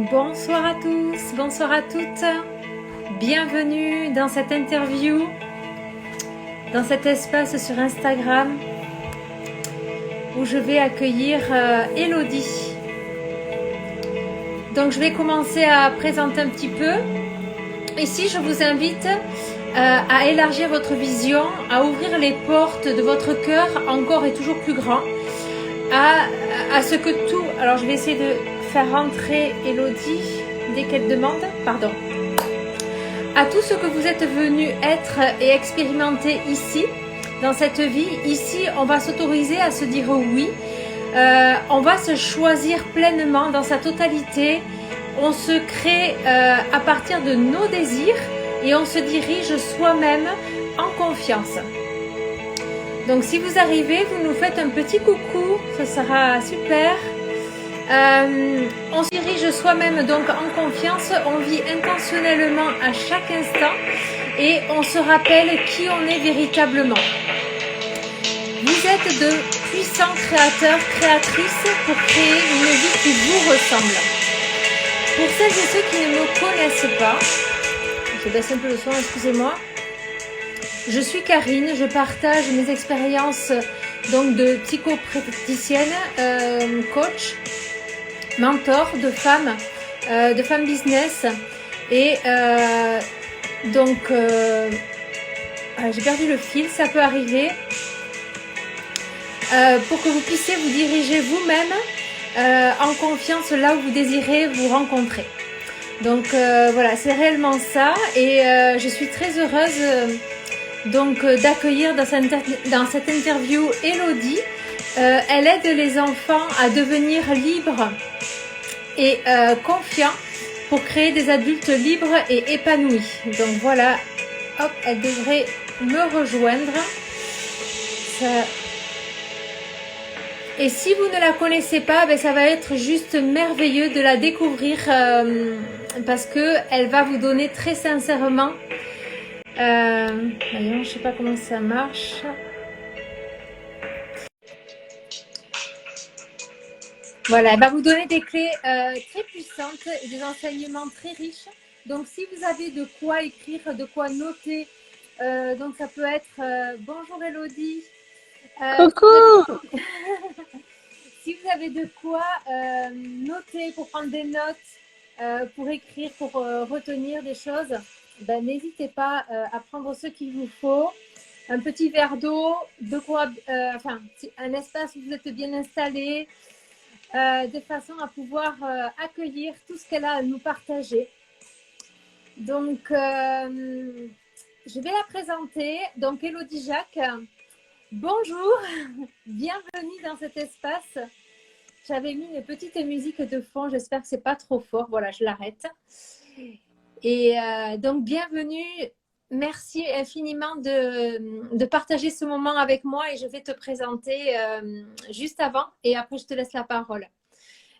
Bonsoir à tous, bonsoir à toutes. Bienvenue dans cette interview, dans cet espace sur Instagram où je vais accueillir Elodie. Donc je vais commencer à présenter un petit peu. Ici, je vous invite à élargir votre vision, à ouvrir les portes de votre cœur encore et toujours plus grand, à ce que tout... Alors je vais essayer de faire rentrer Elodie dès qu'elle demande, pardon. À tout ce que vous êtes venu être et expérimenter ici, dans cette vie. Ici, on va s'autoriser à se dire oui. On va se choisir pleinement dans sa totalité. On se crée à partir de nos désirs et on se dirige soi-même en confiance. Donc si vous arrivez, vous nous faites un petit coucou, ce sera super. On se dirige soi-même donc en confiance, on vit intentionnellement à chaque instant et on se rappelle qui on est véritablement. Vous êtes de puissants créateurs, créatrices pour créer une vie qui vous ressemble. Pour celles et ceux qui ne me connaissent pas, je baisse un peu le son, excusez-moi. Je suis Karine, je partage mes expériences donc de psychopraticienne, coach, mentor de femmes business et j'ai perdu le fil, ça peut arriver, pour que vous puissiez vous diriger vous-même en confiance là où vous désirez vous rencontrer. Donc voilà, c'est réellement ça et je suis très heureuse d'accueillir dans cette interview Elodie. Elle aide les enfants à devenir libres et confiants pour créer des adultes libres et épanouis. Donc voilà, hop, elle devrait me rejoindre. Et si vous ne la connaissez pas, ben ça va être juste merveilleux de la découvrir parce que elle va vous donner très sincèrement. Je sais pas comment ça marche. Voilà, elle va vous donner des clés très puissantes et des enseignements très riches. Donc, si vous avez de quoi écrire, de quoi noter, donc ça peut être bonjour Elodie. Coucou. Si vous avez de quoi noter pour prendre des notes, pour écrire, pour retenir des choses, ben, n'hésitez pas à prendre ce qu'il vous faut. Un petit verre d'eau, de quoi, un espace où vous êtes bien installé. De façon à pouvoir accueillir tout ce qu'elle a à nous partager. Donc, je vais la présenter. Donc, Elodie Jacques, bonjour, bienvenue dans cet espace. J'avais mis une petite musique de fond, j'espère que c'est pas trop fort. Voilà, je l'arrête. Et donc, bienvenue. Merci infiniment de partager ce moment avec moi et je vais te présenter juste avant et après je te laisse la parole.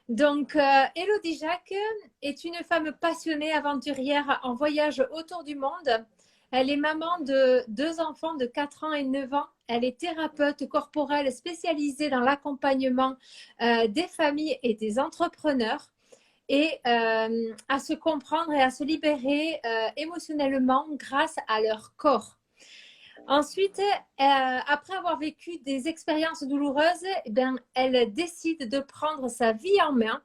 Donc, Elodie Jacques est une femme passionnée, aventurière en voyage autour du monde. Elle est maman de 2 enfants de 4 ans et 9 ans. Elle est thérapeute corporelle spécialisée dans l'accompagnement des familles et des entrepreneurs. Et à se comprendre et à se libérer émotionnellement grâce à leur corps. Ensuite, après avoir vécu des expériences douloureuses, elle décide de prendre sa vie en main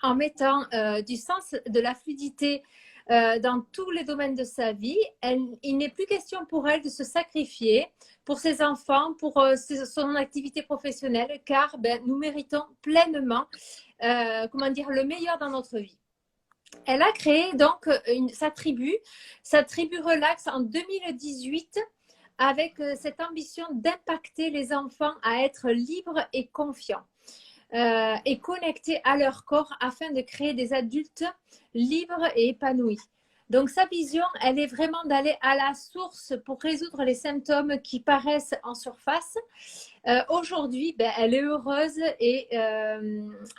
en mettant du sens, de la fluidité dans tous les domaines de sa vie. Il n'est plus question pour elle de se sacrifier pour ses enfants, pour son activité professionnelle, car nous méritons pleinement le meilleur dans notre vie. Elle a créé donc sa tribu Relax en 2018 avec cette ambition d'impacter les enfants à être libres et confiants et connectés à leur corps afin de créer des adultes libres et épanouis. Donc sa vision, elle est vraiment d'aller à la source pour résoudre les symptômes qui paraissent en surface. Aujourd'hui, elle est heureuse et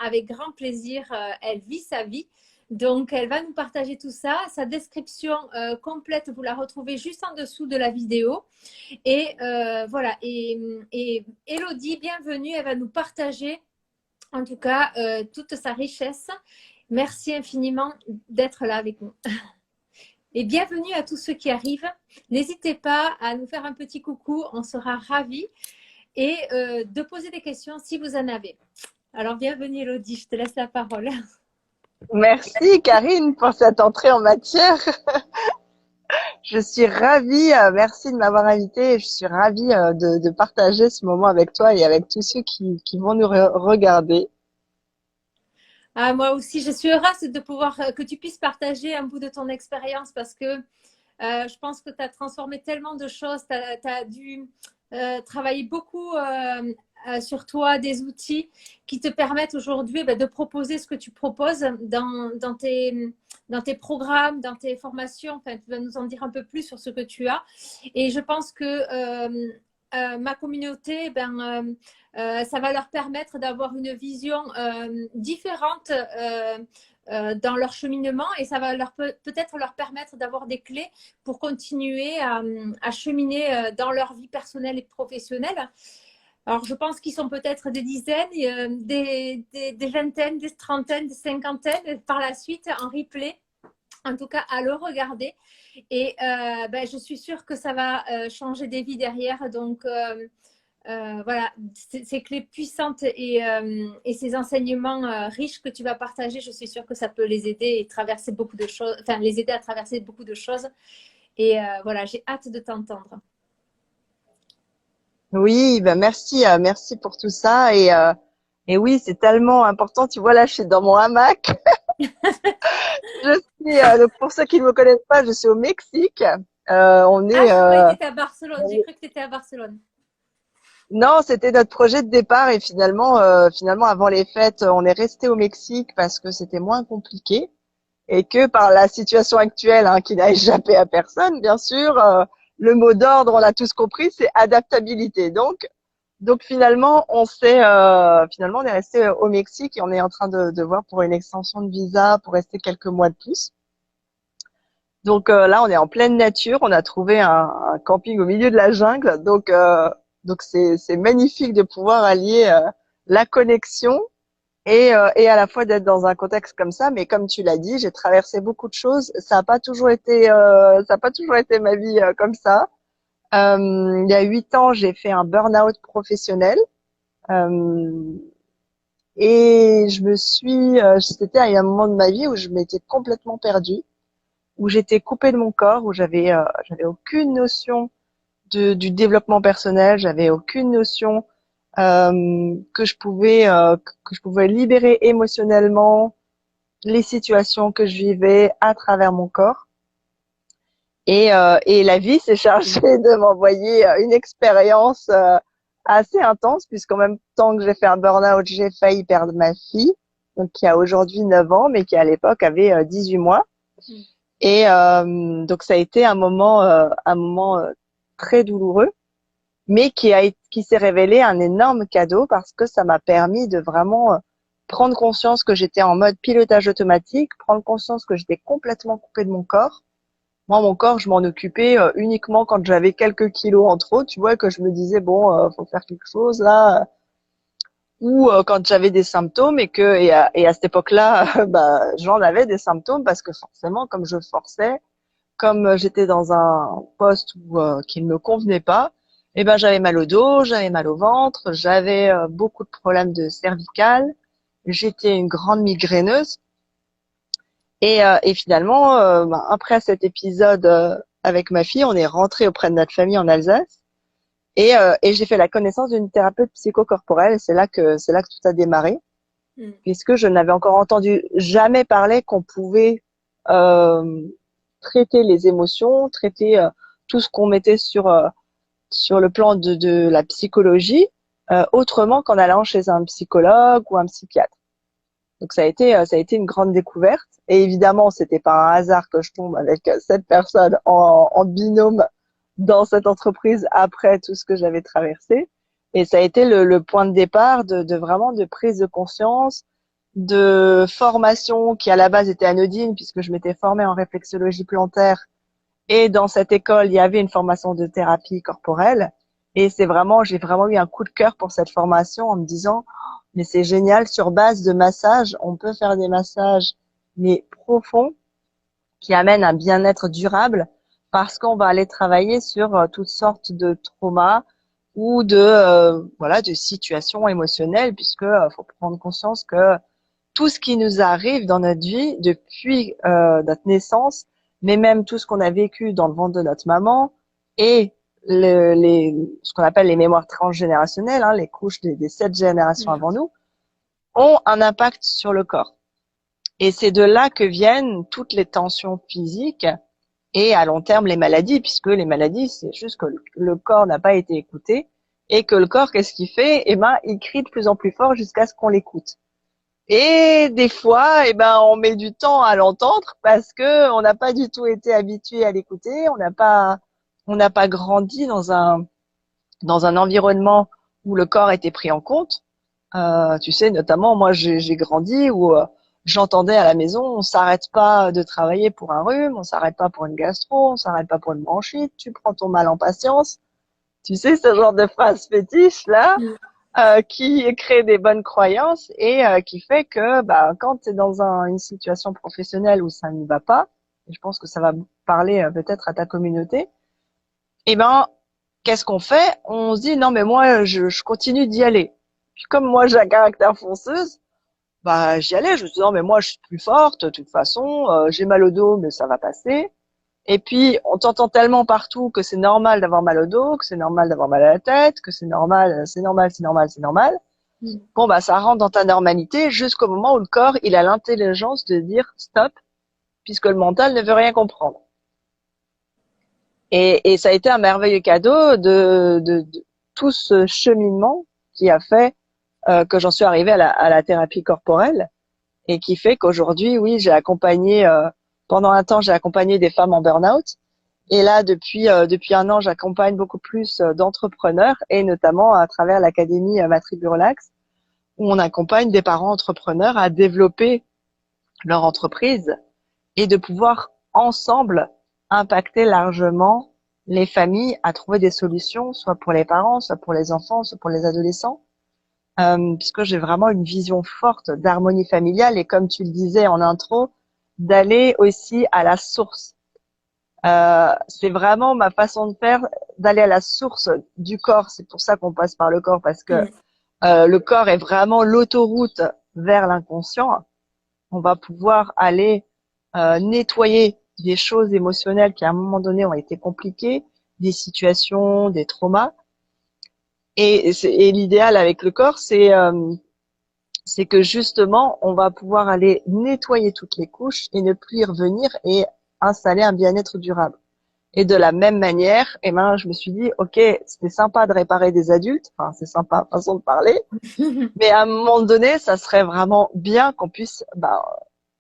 avec grand plaisir, elle vit sa vie. Donc, elle va nous partager tout ça. Sa description complète, vous la retrouvez juste en dessous de la vidéo. Et voilà. Et Elodie, bienvenue. Elle va nous partager, en tout cas, toute sa richesse. Merci infiniment d'être là avec nous. Et bienvenue à tous ceux qui arrivent. N'hésitez pas à nous faire un petit coucou, on sera ravis. Et de poser des questions si vous en avez. Alors, bienvenue Elodie, je te laisse la parole. Merci Karine pour cette entrée en matière. Je suis ravie, merci de m'avoir invitée. Je suis ravie de partager ce moment avec toi et avec tous ceux qui vont nous regarder. Ah, moi aussi, je suis heureuse de pouvoir que tu puisses partager un bout de ton expérience parce que je pense que tu as transformé tellement de choses. Tu as dû travailler beaucoup sur toi, des outils qui te permettent aujourd'hui de proposer ce que tu proposes dans tes programmes, dans tes formations. Enfin, tu vas nous en dire un peu plus sur ce que tu as. Et je pense que ma communauté, ça va leur permettre d'avoir une vision différente dans leur cheminement et ça va peut-être leur permettre d'avoir des clés pour continuer à cheminer dans leur vie personnelle et professionnelle. Alors, je pense qu'ils sont peut-être des dizaines, des vingtaines, des trentaines, des cinquantaines par la suite en replay, en tout cas à le regarder. Et je suis sûre que ça va changer des vies derrière. Donc, voilà, ces clés puissantes et ces enseignements riches que tu vas partager, je suis sûre que ça peut les aider et traverser beaucoup de choses, enfin les aider à traverser beaucoup de choses. Et voilà, j'ai hâte de t'entendre. Oui, merci, merci pour tout ça et oui, c'est tellement important. Tu vois là, je suis dans mon hamac. Je suis donc pour ceux qui ne me connaissent pas, je suis au Mexique. On est. Je croyais que tu étais à Barcelone. J'ai cru que tu étais à Barcelone. Non, c'était notre projet de départ et finalement, avant les fêtes, on est resté au Mexique parce que c'était moins compliqué et que par la situation actuelle, qui n'a échappé à personne, bien sûr, le mot d'ordre, on l'a tous compris, c'est adaptabilité. Donc finalement, on est resté au Mexique et on est en train de voir pour une extension de visa pour rester quelques mois de plus. Donc là, on est en pleine nature. On a trouvé un camping au milieu de la jungle. Donc c'est magnifique de pouvoir allier la connexion et à la fois d'être dans un contexte comme ça. Mais comme tu l'as dit, j'ai traversé beaucoup de choses. Ça n'a pas toujours été ma vie comme ça. Il y a 8 ans, j'ai fait un burn-out professionnel. Euh, et c'était à un moment de ma vie où je m'étais complètement perdue, où j'étais coupée de mon corps, où j'avais aucune notion du développement personnel, j'avais aucune notion que je pouvais libérer émotionnellement les situations que je vivais à travers mon corps. Et la vie s'est chargée de m'envoyer une expérience assez intense, puisqu'en même temps que j'ai fait un burn-out, j'ai failli perdre ma fille, donc qui a aujourd'hui 9 ans, mais qui à l'époque avait 18 mois. Et donc ça a été un moment très douloureux, mais qui s'est révélé un énorme cadeau parce que ça m'a permis de vraiment prendre conscience que j'étais en mode pilotage automatique, prendre conscience que j'étais complètement coupée de mon corps. Moi, mon corps, je m'en occupais uniquement quand j'avais quelques kilos en trop, tu vois, que je me disais bon, faut faire quelque chose là, ou quand j'avais des symptômes et à cette époque-là, j'en avais des symptômes parce que forcément, comme je forçais, comme j'étais dans un poste qui ne me convenait pas, j'avais mal au dos, j'avais mal au ventre, j'avais beaucoup de problèmes de cervicales, j'étais une grande migraineuse. Et finalement, après cet épisode avec ma fille, on est rentré auprès de notre famille en Alsace et j'ai fait la connaissance d'une thérapeute psychocorporelle. Et c'est là que tout a démarré, puisque je n'avais encore entendu jamais parler qu'on pouvait traiter les émotions, traiter tout ce qu'on mettait sur le plan de la psychologie autrement qu'en allant chez un psychologue ou un psychiatre. Donc ça a été une grande découverte. Et évidemment, c'était pas un hasard que je tombe avec cette personne en binôme dans cette entreprise après tout ce que j'avais traversé. Et ça a été le point de départ de vraiment de prise de conscience, de formation qui à la base était anodine puisque je m'étais formée en réflexologie plantaire. Et dans cette école, il y avait une formation de thérapie corporelle. Et j'ai vraiment eu un coup de cœur pour cette formation en me disant, mais c'est génial, sur base de massage, on peut faire des massages mais profond, qui amène un bien-être durable parce qu'on va aller travailler sur toutes sortes de traumas ou de voilà de situations émotionnelles puisque faut prendre conscience que tout ce qui nous arrive dans notre vie depuis notre naissance, mais même tout ce qu'on a vécu dans le ventre de notre maman et ce qu'on appelle les mémoires transgénérationnelles, hein, les couches des 7 générations avant nous, ont un impact sur le corps. Et c'est de là que viennent toutes les tensions physiques et à long terme les maladies, puisque les maladies, c'est juste que le corps n'a pas été écouté et que le corps, qu'est-ce qu'il fait? Eh ben, il crie de plus en plus fort jusqu'à ce qu'on l'écoute. Et des fois, eh ben, on met du temps à l'entendre parce que on n'a pas du tout été habitué à l'écouter, on n'a pas grandi dans un environnement où le corps était pris en compte. Tu sais, notamment, moi, j'ai grandi où j'entendais à la maison, on s'arrête pas de travailler pour un rhume, on s'arrête pas pour une gastro, on s'arrête pas pour une bronchite, tu prends ton mal en patience. Tu sais, ce genre de phrase fétiche là, qui crée des bonnes croyances et qui fait que bah, quand tu es dans une situation professionnelle où ça ne va pas, et je pense que ça va parler peut-être à ta communauté, eh ben, qu'est-ce qu'on fait? On se dit, non, mais moi, je continue d'y aller. Puis comme moi, j'ai un caractère fonceuse, bah, j'y allais. Je me suis dit, non, mais moi, je suis plus forte, de toute façon, j'ai mal au dos, mais ça va passer. Et puis, on t'entend tellement partout que c'est normal d'avoir mal au dos, que c'est normal d'avoir mal à la tête, que c'est normal, c'est normal, c'est normal, c'est normal. Bon, bah, ça rentre dans ta normalité jusqu'au moment où le corps, il a l'intelligence de dire stop, puisque le mental ne veut rien comprendre. Et ça a été un merveilleux cadeau de tout ce cheminement qui a fait que j'en suis arrivée à la thérapie corporelle et qui fait qu'aujourd'hui, oui, j'ai accompagné, pendant un temps, j'ai accompagné des femmes en burn-out. Et là, depuis un an, j'accompagne beaucoup plus d'entrepreneurs et notamment à travers l'académie Ma Tribu Relax, où on accompagne des parents entrepreneurs à développer leur entreprise et de pouvoir ensemble impacter largement les familles à trouver des solutions, soit pour les parents, soit pour les enfants, soit pour les adolescents, puisque j'ai vraiment une vision forte d'harmonie familiale et comme tu le disais en intro, d'aller aussi à la source. C'est vraiment ma façon de faire, d'aller à la source du corps. C'est pour ça qu'on passe par le corps, parce que le corps est vraiment l'autoroute vers l'inconscient. On va pouvoir aller nettoyer des choses émotionnelles qui à un moment donné ont été compliquées, des situations, des traumas. Et l'idéal avec le corps, c'est que justement, on va pouvoir aller nettoyer toutes les couches et ne plus y revenir et installer un bien-être durable. Et de la même manière, eh ben, je me suis dit, ok, c'était sympa de réparer des adultes, enfin, c'est sympa, façon de parler, mais à un moment donné, ça serait vraiment bien qu'on puisse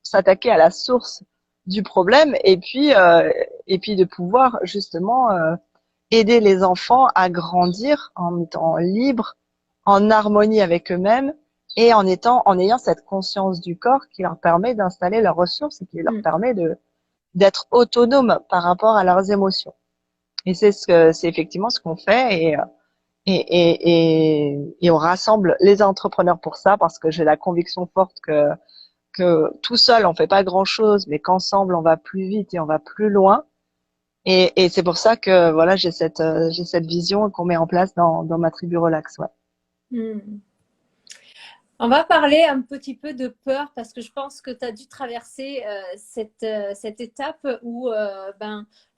s'attaquer à la source du problème et puis de pouvoir justement aider les enfants à grandir en étant libres, en harmonie avec eux-mêmes et en ayant cette conscience du corps qui leur permet d'installer leurs ressources et qui leur permet d'être autonomes par rapport à leurs émotions. Et c'est effectivement ce qu'on fait et on rassemble les entrepreneurs pour ça parce que j'ai la conviction forte que tout seul on fait pas grand chose, mais qu'ensemble on va plus vite et on va plus loin. Et c'est pour ça que voilà j'ai cette vision qu'on met en place dans ma tribu relax. Ouais. On va parler un petit peu de peur parce que je pense que tu as dû traverser cette étape où,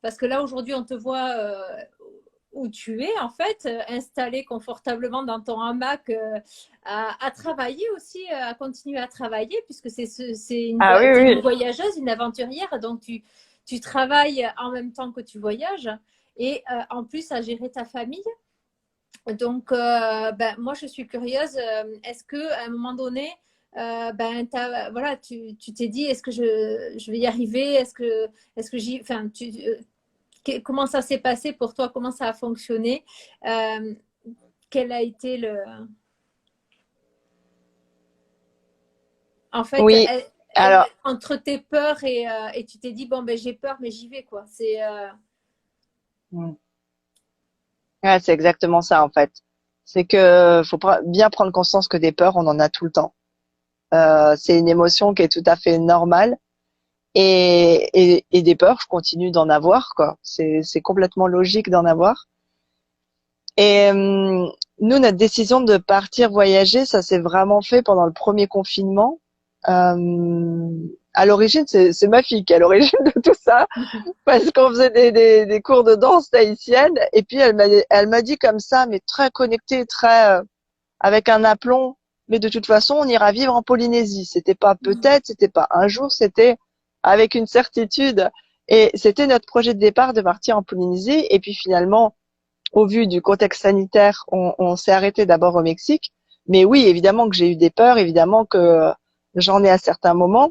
parce que là aujourd'hui on te voit où tu es en fait, installé confortablement dans ton hamac à travailler aussi, à continuer à travailler puisque c'est une voyageuse, une aventurière, donc tu travailles en même temps que tu voyages et en plus à gérer ta famille. Donc, moi, je suis curieuse. Est-ce qu'à un moment donné, voilà, tu t'es dit, est-ce que je vais y arriver? Est-ce que enfin, comment ça s'est passé pour toi? Comment ça a fonctionné? Quel a été en fait, oui. Alors, entre tes peurs et tu t'es dit, bon, ben, j'ai peur, mais j'y vais, quoi. Ouais, c'est exactement ça en fait. C'est que faut bien prendre conscience que des peurs, on en a tout le temps. C'est une émotion qui est tout à fait normale Et des peurs, je continue d'en avoir, quoi. C'est complètement logique d'en avoir. Et nous, notre décision de partir voyager, ça s'est vraiment fait pendant le premier confinement. Euh, à l'origine, c'est ma fille qui est à l'origine de tout ça, parce qu'on faisait des cours de danse tahitienne, et puis elle m'a dit comme ça, mais très connectée, très avec un aplomb. Mais de toute façon, on ira vivre en Polynésie. C'était pas peut-être, c'était pas un jour, c'était avec une certitude. Et c'était notre projet de départ de partir en Polynésie. Et puis finalement, au vu du contexte sanitaire, on s'est arrêté d'abord au Mexique. Mais oui, évidemment que j'ai eu des peurs, évidemment que j'en ai à certains moments.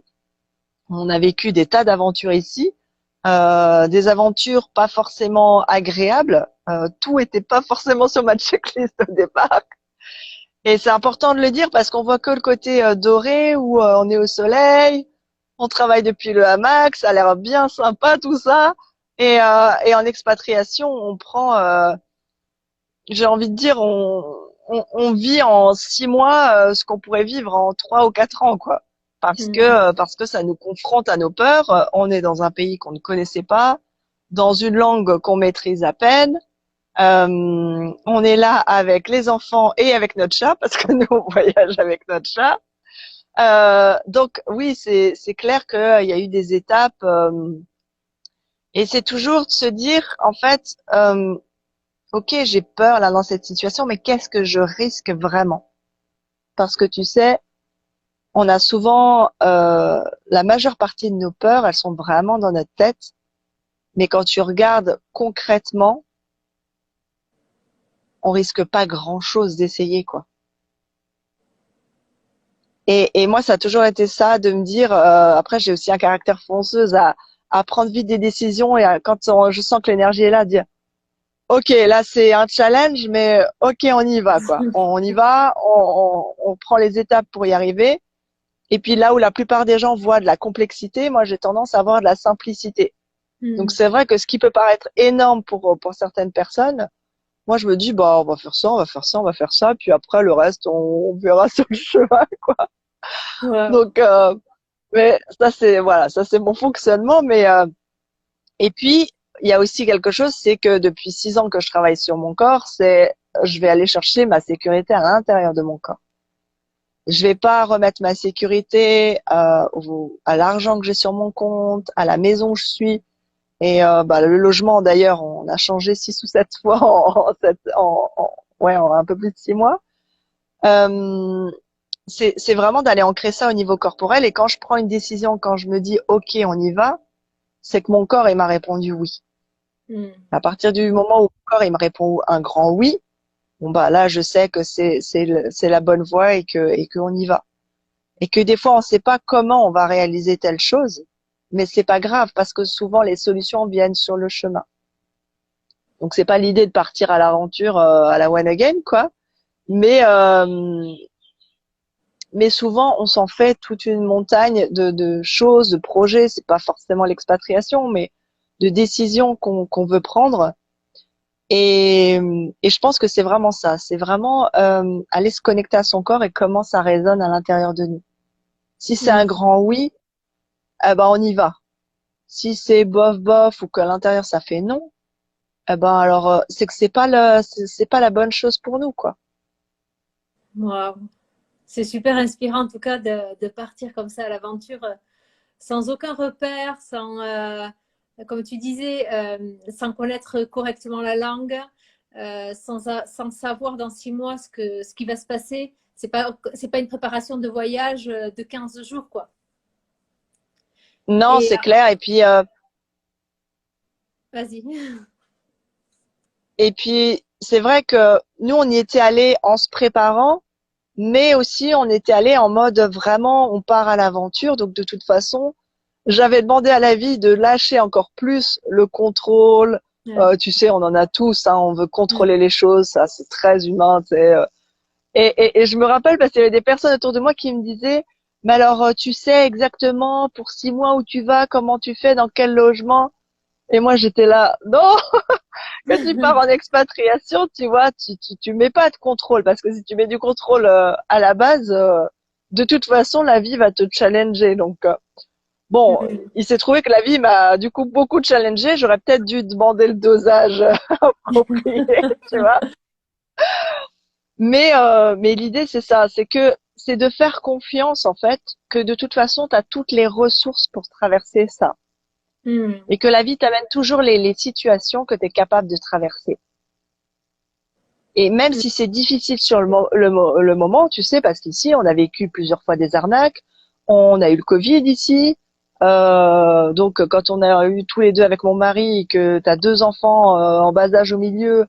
On a vécu des tas d'aventures ici, des aventures pas forcément agréables. Tout était pas forcément sur ma checklist au départ. Et c'est important de le dire parce qu'on voit que le côté doré où on est au soleil, on travaille depuis le hamac, ça a l'air bien sympa tout ça. Et en expatriation, on prend, j'ai envie de dire, on vit en 6 mois ce qu'on pourrait vivre en 3 ou 4 ans, quoi. Parce que ça nous confronte à nos peurs. On est dans un pays qu'on ne connaissait pas, dans une langue qu'on maîtrise à peine. On est là avec les enfants et avec notre chat parce que nous on voyage avec notre chat. Donc oui, c'est clair qu'il y a eu des étapes et c'est toujours de se dire en fait, ok, j'ai peur là dans cette situation, mais qu'est-ce que je risque vraiment? Parce que tu sais, on a souvent la majeure partie de nos peurs, elles sont vraiment dans notre tête, mais quand tu regardes concrètement, on risque pas grand-chose d'essayer quoi. Et moi, ça a toujours été ça, de me dire. Après, j'ai aussi un caractère fonceuse à prendre vite des décisions et je sens que l'énergie est là, de dire, ok, là c'est un challenge, mais ok, on y va quoi. On y va, on prend les étapes pour y arriver. Et puis là où la plupart des gens voient de la complexité, moi j'ai tendance à voir de la simplicité. Donc c'est vrai que ce qui peut paraître énorme pour certaines personnes, moi je me dis bah on va faire ça, on va faire ça, on va faire ça, puis après le reste on verra sur le chemin quoi. Ouais. Donc mais ça c'est voilà, ça c'est mon fonctionnement. Mais et puis il y a aussi quelque chose, c'est que depuis 6 ans que je travaille sur mon corps, c'est je vais aller chercher ma sécurité à l'intérieur de mon corps. Je vais pas remettre ma sécurité à l'argent que j'ai sur mon compte, à la maison où je suis. Et bah, le logement d'ailleurs, on a changé 6 ou 7 fois en un peu plus de 6 mois. Euh, c'est vraiment d'aller ancrer ça au niveau corporel. Et quand je prends une décision, quand je me dis OK, on y va, c'est que mon corps il m'a répondu oui. À partir du moment où mon corps il me répond un grand oui, bon bah là je sais que c'est la bonne voie et que on y va. Et que des fois on sait pas comment on va réaliser telle chose, mais c'est pas grave parce que souvent les solutions viennent sur le chemin. Donc c'est pas l'idée de partir à l'aventure à la one again quoi, mais mais souvent on s'en fait toute une montagne de choses, de projets. C'est pas forcément l'expatriation, mais de décisions qu'on veut prendre. Et, et je pense que c'est vraiment ça. C'est vraiment aller se connecter à son corps et comment ça résonne à l'intérieur de nous. Si c'est un grand oui, eh ben on y va. Si c'est bof bof ou qu'à l'intérieur ça fait non, eh ben alors c'est que c'est pas la bonne chose pour nous quoi. Wow. C'est super inspirant en tout cas de partir comme ça à l'aventure sans aucun repère, sans, comme tu disais, sans connaître correctement la langue, sans savoir dans 6 mois ce qui va se passer. C'est pas une préparation de voyage de 15 jours, quoi. Non, Et c'est clair. vas-y. Et puis c'est vrai que nous on y était allés en se préparant, mais aussi on était allés en mode vraiment on part à l'aventure. Donc de toute façon, j'avais demandé à la vie de lâcher encore plus le contrôle. Ouais. Tu sais, on en a tous, hein, on veut contrôler les choses, ça c'est très humain. Tu sais, et je me rappelle parce qu'il y avait des personnes autour de moi qui me disaient, mais alors tu sais exactement pour 6 mois où tu vas, comment tu fais, dans quel logement? Et moi j'étais là, non, quand tu pars en expatriation, tu vois, tu mets pas de contrôle parce que si tu mets du contrôle à la base, de toute façon la vie va te challenger. Bon, Mhm. il s'est trouvé que la vie m'a du coup beaucoup challengé. J'aurais peut-être dû demander le dosage approprié, tu vois. Mais l'idée, c'est ça, c'est de faire confiance, en fait, que de toute façon, tu as toutes les ressources pour traverser ça. Mhm. Et que la vie t'amène toujours les situations que tu es capable de traverser. Et même si c'est difficile sur le moment, tu sais, parce qu'ici, on a vécu plusieurs fois des arnaques, on a eu le Covid ici. Donc, quand on a eu tous les deux avec mon mari et que tu as deux enfants en bas âge au milieu,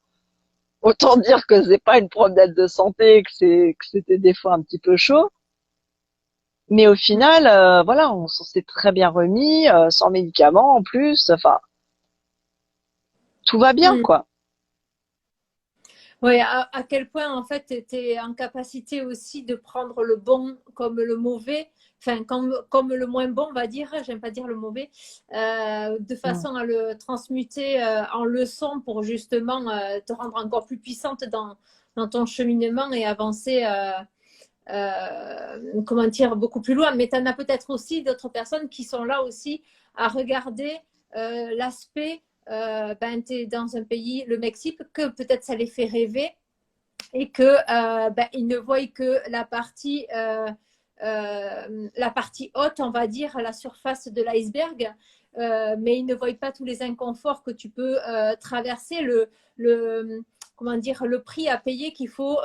autant dire que c'est pas une promenade de santé, que c'était des fois un petit peu chaud. Mais au final, voilà, on s'en s'est très bien remis, sans médicaments en plus. Enfin, tout va bien, Mhm. quoi. Oui, à quel point en fait tu étais en capacité aussi de prendre le bon comme le mauvais, enfin comme le moins bon, on va dire, j'aime pas dire le mauvais, de Mm. façon à le transmuter en leçon pour justement te rendre encore plus puissante dans ton cheminement et avancer, comment dire, beaucoup plus loin. Mais tu en as peut-être aussi d'autres personnes qui sont là aussi à regarder l'aspect ben, tu es dans un pays, le Mexique, que peut-être ça les fait rêver et que ben, ils ne voient que la partie haute, on va dire, la surface de l'iceberg, mais ils ne voient pas tous les inconforts que tu peux traverser, le, comment dire, le prix à payer qu'il faut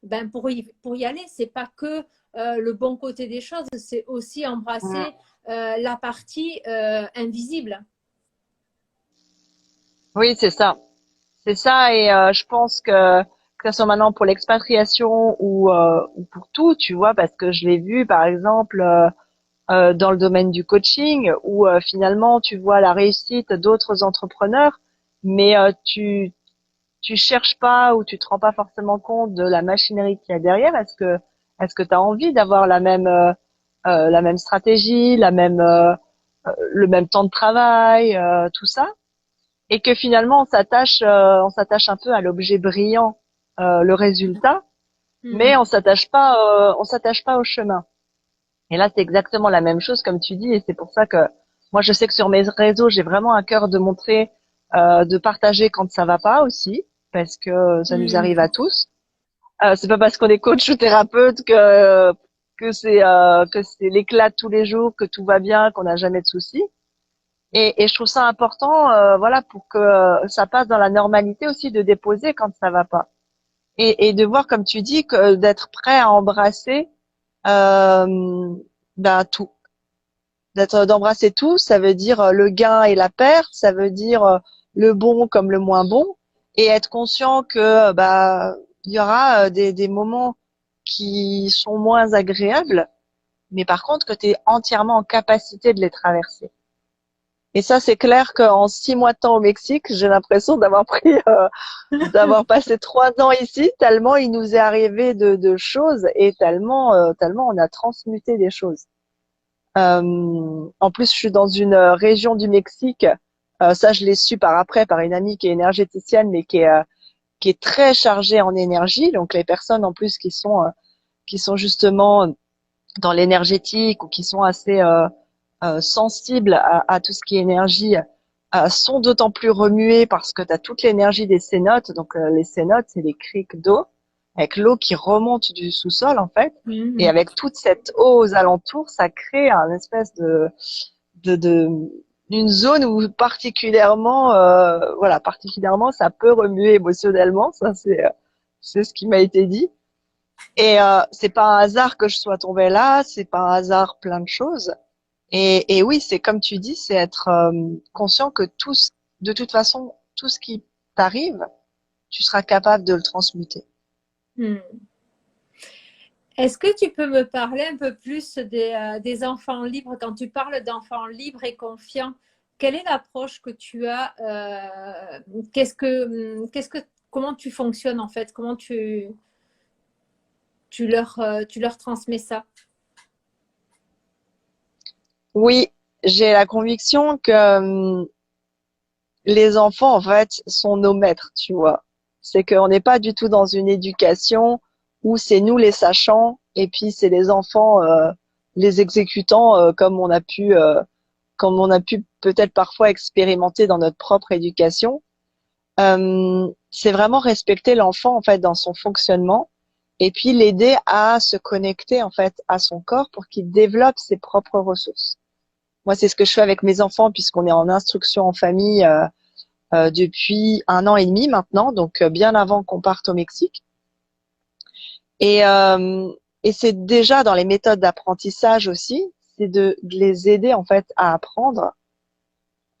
ben, pour y aller. C'est pas que le bon côté des choses, c'est aussi Mm. embrasser la partie invisible. Oui, c'est ça. C'est ça, et je pense que ce soit maintenant pour l'expatriation ou pour tout, tu vois, parce que je l'ai vu, par exemple, dans le domaine du coaching, où finalement tu vois la réussite d'autres entrepreneurs, mais tu cherches pas ou tu te rends pas forcément compte de la machinerie qu'il y a derrière. Est-ce que tu as envie d'avoir la même stratégie, le même temps de travail, tout ça? Et que finalement on s'attache un peu à l'objet brillant, le résultat, mais Mm. on s'attache pas au chemin. Et là, c'est exactement la même chose comme tu dis, et c'est pour ça que moi, je sais que sur mes réseaux, j'ai vraiment un cœur de montrer, de partager quand ça va pas aussi, parce que ça nous arrive Mm. à tous. C'est pas parce qu'on est coach ou thérapeute que c'est l'éclat tous les jours, que tout va bien, qu'on n'a jamais de soucis. Et je trouve ça important, voilà, pour que ça passe dans la normalité aussi de déposer quand ça va pas. Et de voir, comme tu dis, que d'être prêt à embrasser ben, tout. D'embrasser tout, ça veut dire le gain et la perte, ça veut dire le bon comme le moins bon, et être conscient que bah il y aura des moments qui sont moins agréables, mais par contre que tu es entièrement en capacité de les traverser. Et ça, c'est clair qu'en 6 mois de temps au Mexique, j'ai l'impression d'avoir passé 3 ans ici, tellement il nous est arrivé de choses et tellement on a transmuté des choses. En plus, je suis dans une région du Mexique. Ça, je l'ai su par après, par une amie qui est énergéticienne, mais qui est très chargée en énergie. Donc, les personnes en plus qui sont justement dans l'énergétique ou qui sont assez sensibles à tout ce qui est énergie sont d'autant plus remuées parce que tu as toute l'énergie des cénotes. Donc, les cénotes, c'est des criques d'eau avec l'eau qui remonte du sous-sol en fait. Et Mm. avec toute cette eau aux alentours, ça crée un espèce de, de d'une zone où particulièrement, voilà, particulièrement, ça peut remuer émotionnellement. Ça, c'est ce qui m'a été dit. Et c'est pas un hasard que je sois tombée là. C'est pas un hasard plein de choses. Et oui, c'est comme tu dis, c'est être conscient que de toute façon, tout ce qui t'arrive, tu seras capable de le transmuter. Mm. Est-ce que tu peux me parler un peu plus des enfants libres? Quand tu parles d'enfants libres et confiants, quelle est l'approche que tu as comment tu fonctionnes en fait? Comment tu leur transmets ça? Oui, j'ai la conviction que les enfants, en fait, sont nos maîtres, tu vois. C'est qu'on n'est pas du tout dans une éducation où c'est nous les sachants et puis c'est les enfants les exécutants comme on a pu peut-être parfois expérimenter dans notre propre éducation. C'est vraiment respecter l'enfant en fait dans son fonctionnement et puis l'aider à se connecter en fait à son corps pour qu'il développe ses propres ressources. Moi, c'est ce que je fais avec mes enfants puisqu'on est en instruction en famille depuis 1 an et demi maintenant, donc bien avant qu'on parte au Mexique. Et, euh, et c'est déjà dans les méthodes d'apprentissage aussi, c'est de les aider en fait à apprendre,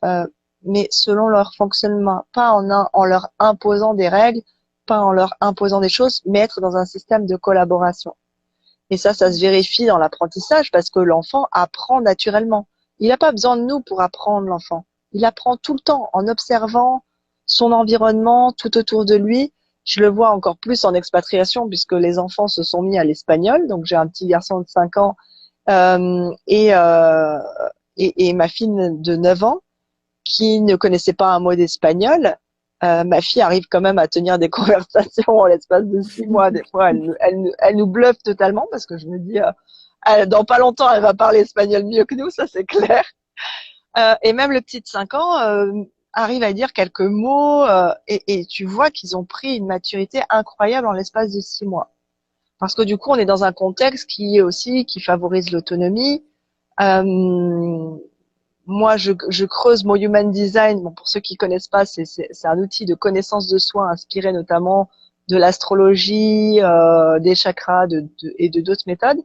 euh, mais selon leur fonctionnement, pas en leur imposant des règles, pas en leur imposant des choses, mais être dans un système de collaboration. Et ça se vérifie dans l'apprentissage parce que l'enfant apprend naturellement. Il n'a pas besoin de nous pour apprendre, l'enfant. Il apprend tout le temps en observant son environnement tout autour de lui. Je le vois encore plus en expatriation puisque les enfants se sont mis à l'espagnol. Donc j'ai un petit garçon de 5 ans euh, et, euh, et ma fille de 9 ans qui ne connaissait pas un mot d'espagnol. Ma fille arrive quand même à tenir des conversations en l'espace de 6 mois. Des fois, elle nous bluffe totalement parce que je me dis, dans pas longtemps, elle va parler espagnol mieux que nous, ça c'est clair. Et même le petit de 5 ans arrive à dire quelques mots et tu vois qu'ils ont pris une maturité incroyable en l'espace de 6 mois. Parce que du coup, on est dans un contexte qui favorise l'autonomie. Euh, Moi, je creuse mon Human Design. Bon, pour ceux qui connaissent pas, c'est un outil de connaissance de soi inspiré notamment de l'astrologie, des chakras et de d'autres méthodes.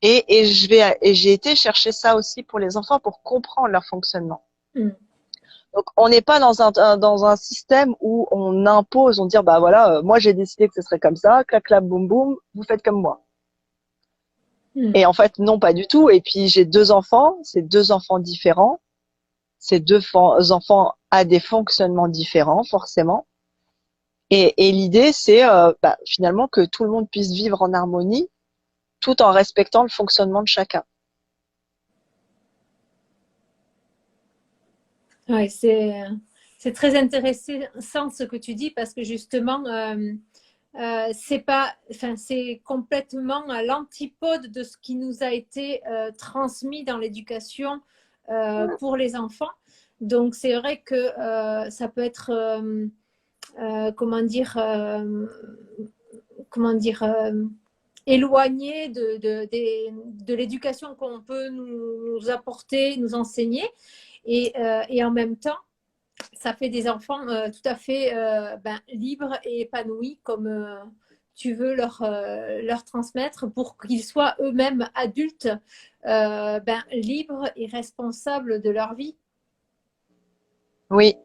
Et j'ai été chercher ça aussi pour les enfants pour comprendre leur fonctionnement. Mm. Donc, on n'est pas dans un système où on impose, on dit, bah voilà, moi j'ai décidé que ce serait comme ça, clac, clac, boum, boum, vous faites comme moi. Mm. Et en fait, non, pas du tout. Et puis, j'ai 2 enfants, c'est 2 enfants différents. Ces enfants à des fonctionnements différents, forcément. Et l'idée, c'est finalement que tout le monde puisse vivre en harmonie, tout en respectant le fonctionnement de chacun. Ouais, c'est très intéressant ce que tu dis parce que justement, c'est pas, enfin, c'est complètement à l'antipode de ce qui nous a été transmis dans l'éducation pour les enfants. Donc, c'est vrai que ça peut être, comment dire, éloigné de l'éducation qu'on peut nous apporter, nous enseigner. Et en même temps, ça fait des enfants tout à fait libres et épanouis comme tu veux leur transmettre pour qu'ils soient eux-mêmes adultes libres et responsables de leur vie. Oui,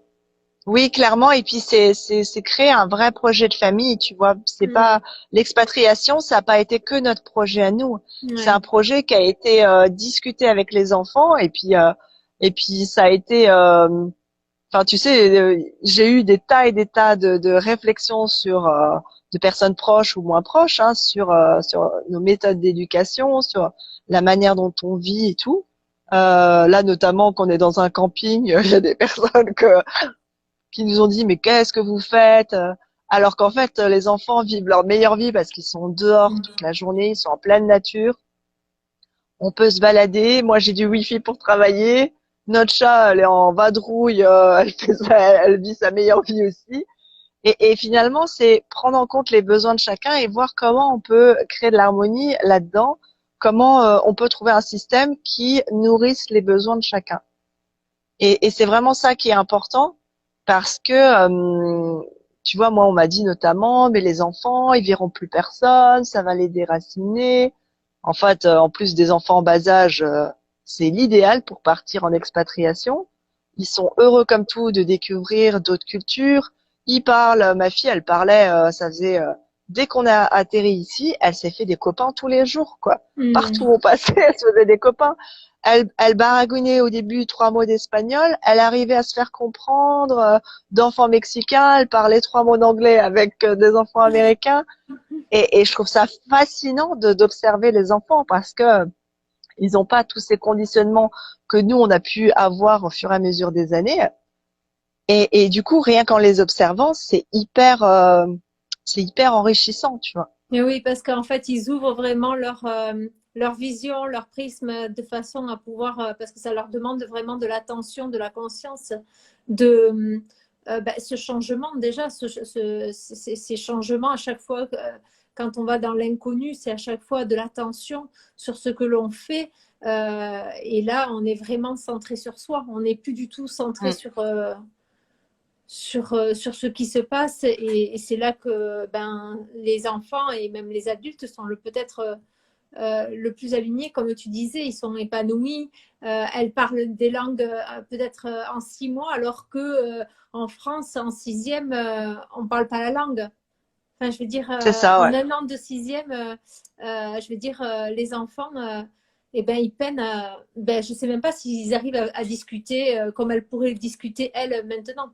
oui, clairement. Et puis c'est créer un vrai projet de famille. Tu vois, c'est pas l'expatriation, ça n'a pas été que notre projet à nous. C'est Ouais. un projet qui a été discuté avec les enfants. Et puis ça a été enfin, tu sais, j'ai eu des tas et des tas de réflexions sur de personnes proches ou moins proches, hein, sur nos méthodes d'éducation, sur la manière dont on vit et tout. Là, notamment, qu'on est dans un camping, il y a des personnes qui nous ont dit, mais qu'est-ce que vous faites? Alors qu'en fait, les enfants vivent leur meilleure vie parce qu'ils sont dehors toute la journée, ils sont en pleine nature. On peut se balader. Moi, j'ai du wifi pour travailler. Notre chat, elle est en vadrouille, elle vit sa meilleure vie aussi. Et finalement, c'est prendre en compte les besoins de chacun et voir comment on peut créer de l'harmonie là-dedans, comment on peut trouver un système qui nourrisse les besoins de chacun. Et c'est vraiment ça qui est important parce que, tu vois, moi, on m'a dit notamment, mais les enfants, ils verront plus personne, ça va les déraciner. En fait, en plus des enfants en bas âge, c'est l'idéal pour partir en expatriation. Ils sont heureux comme tout de découvrir d'autres cultures. Ils parlent, ma fille, elle parlait, ça faisait, dès qu'on a atterri ici, elle s'est fait des copains tous les jours, quoi. Partout où on passait, elle se faisait des copains. Elle baragouinait au début 3 mots d'espagnol. Elle arrivait à se faire comprendre d'enfants mexicains. Elle parlait 3 mots d'anglais avec des enfants américains. Et je trouve ça fascinant d'observer les enfants parce que ils n'ont pas tous ces conditionnements que nous, on a pu avoir au fur et à mesure des années. Et du coup, rien qu'en les observant, c'est hyper enrichissant, tu vois. Mais oui, parce qu'en fait, ils ouvrent vraiment leur vision, leur prisme, de façon à pouvoir, parce que ça leur demande vraiment de l'attention, de la conscience, de ce changement déjà, ces changements à chaque fois, quand on va dans l'inconnu, c'est à chaque fois de l'attention sur ce que l'on fait. Et là, on est vraiment centré sur soi. On n'est plus du tout centré Mm. sur ce qui se passe. Et c'est là que les enfants et même les adultes sont peut-être le plus alignés, comme tu disais, ils sont épanouis. Elles parlent des langues peut-être en 6 mois, alors que en France, en sixième, on ne parle pas la langue. Enfin, je veux dire, C'est ça, en ouais. un an de sixième, je veux dire, les enfants, eh ben, ils peinent je ne sais même pas s'ils arrivent à discuter comme elles pourraient le discuter, elles, maintenant.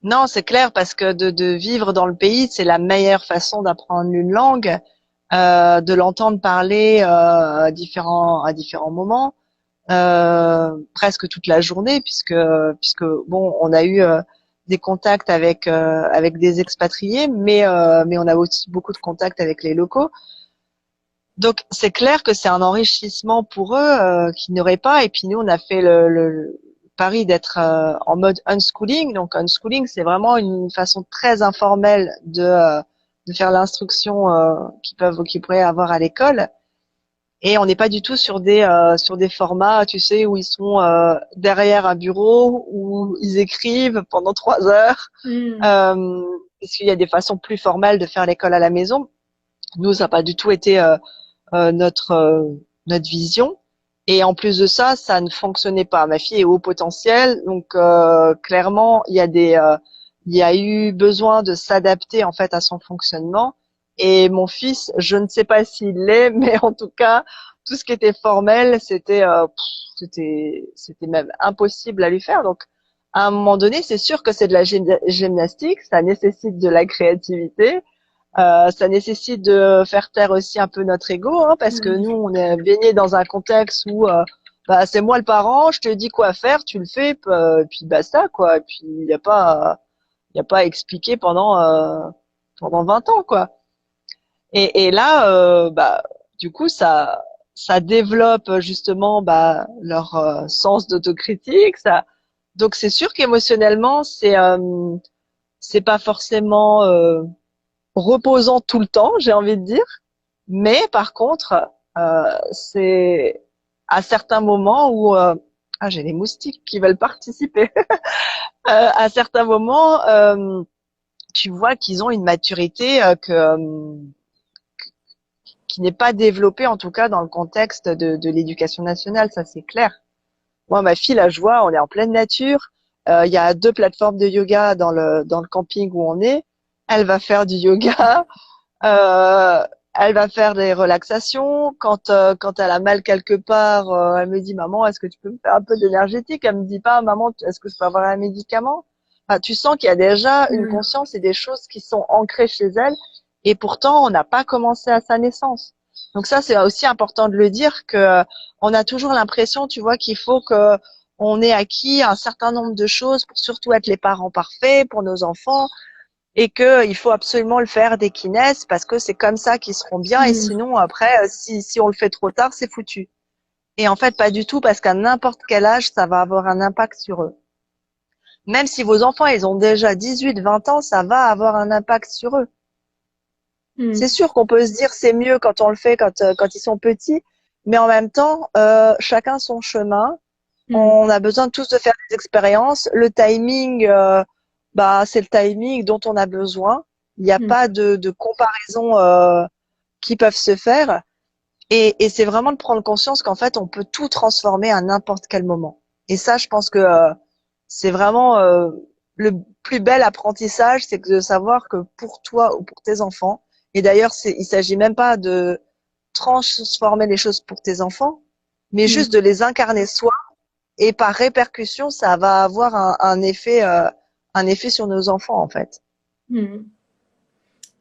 Non, c'est clair parce que de vivre dans le pays, c'est la meilleure façon d'apprendre une langue, de l'entendre parler à différents moments, presque toute la journée, puisque bon, on a eu des contacts avec des expatriés, mais on a aussi beaucoup de contacts avec les locaux. Donc c'est clair que c'est un enrichissement pour eux qu'ils n'auraient pas. Et puis nous, on a fait le pari d'être en mode unschooling. Donc unschooling, c'est vraiment une façon très informelle de faire l'instruction qu'ils pourraient avoir à l'école. Et on n'est pas du tout sur des formats, tu sais, où ils sont derrière un bureau, où ils écrivent pendant 3 heures. Mm. Parce qu'il y a des façons plus formelles de faire l'école à la maison. Nous, ça n'a pas du tout été notre vision. Et en plus de ça, ça ne fonctionnait pas. Ma fille est haut potentiel, donc clairement, il y a eu besoin de s'adapter en fait à son fonctionnement. Et mon fils, je ne sais pas s'il l'est, mais en tout cas, tout ce qui était formel, c'était même impossible à lui faire. Donc, à un moment donné, c'est sûr que c'est de la gymnastique, ça nécessite de la créativité. Ça nécessite de faire taire aussi un peu notre ego, hein, parce que Mm. nous, on est baigné dans un contexte où c'est moi le parent, je te dis quoi faire, tu le fais, puis basta, quoi. Et puis il y a pas à expliquer pendant 20 ans, quoi. Et là, du coup, ça développe justement leur sens d'autocritique. Donc c'est sûr qu'émotionnellement, c'est pas forcément reposant tout le temps, j'ai envie de dire. Mais par contre, c'est à certains moments où j'ai les moustiques qui veulent participer. À certains moments, tu vois qu'ils ont une maturité qui n'est pas développée, en tout cas dans le contexte de l'éducation nationale, ça c'est clair. Moi, ma fille, là, je vois, on est en pleine nature. Il y a 2 plateformes de yoga dans le camping où on est. Elle va faire du yoga. Euh, Elle va faire des relaxations. Quand elle a mal quelque part, elle me dit, maman, est-ce que tu peux me faire un peu d'énergétique? Elle me dit pas, maman, est-ce que je peux avoir un médicament? Enfin, tu sens qu'il y a déjà une Mm. conscience et des choses qui sont ancrées chez elle. Et pourtant, on n'a pas commencé à sa naissance. Donc ça, c'est aussi important de le dire que on a toujours l'impression, tu vois, qu'il faut que on ait acquis un certain nombre de choses pour surtout être les parents parfaits pour nos enfants et que il faut absolument le faire dès qu'ils naissent parce que c'est comme ça qu'ils seront bien et Mm. sinon après si on le fait trop tard c'est foutu. Et en fait pas du tout parce qu'à n'importe quel âge ça va avoir un impact sur eux. Même si vos enfants ils ont déjà 18, 20 ans, ça va avoir un impact sur eux. C'est Mm. sûr qu'on peut se dire c'est mieux quand on le fait quand ils sont petits, mais en même temps chacun son chemin. Mm. On a besoin tous de faire des expériences. Le timing, c'est le timing dont on a besoin. Il n'y a Mm. pas de comparaison qui peuvent se faire. Et c'est vraiment de prendre conscience qu'en fait, on peut tout transformer à n'importe quel moment. Et ça, je pense que c'est vraiment le plus bel apprentissage, c'est que de savoir que pour toi ou pour tes enfants, et d'ailleurs, il s'agit même pas de transformer les choses pour tes enfants, mais Mm. juste de les incarner soi et par répercussion, ça va avoir un effet sur nos enfants, en fait. Mm.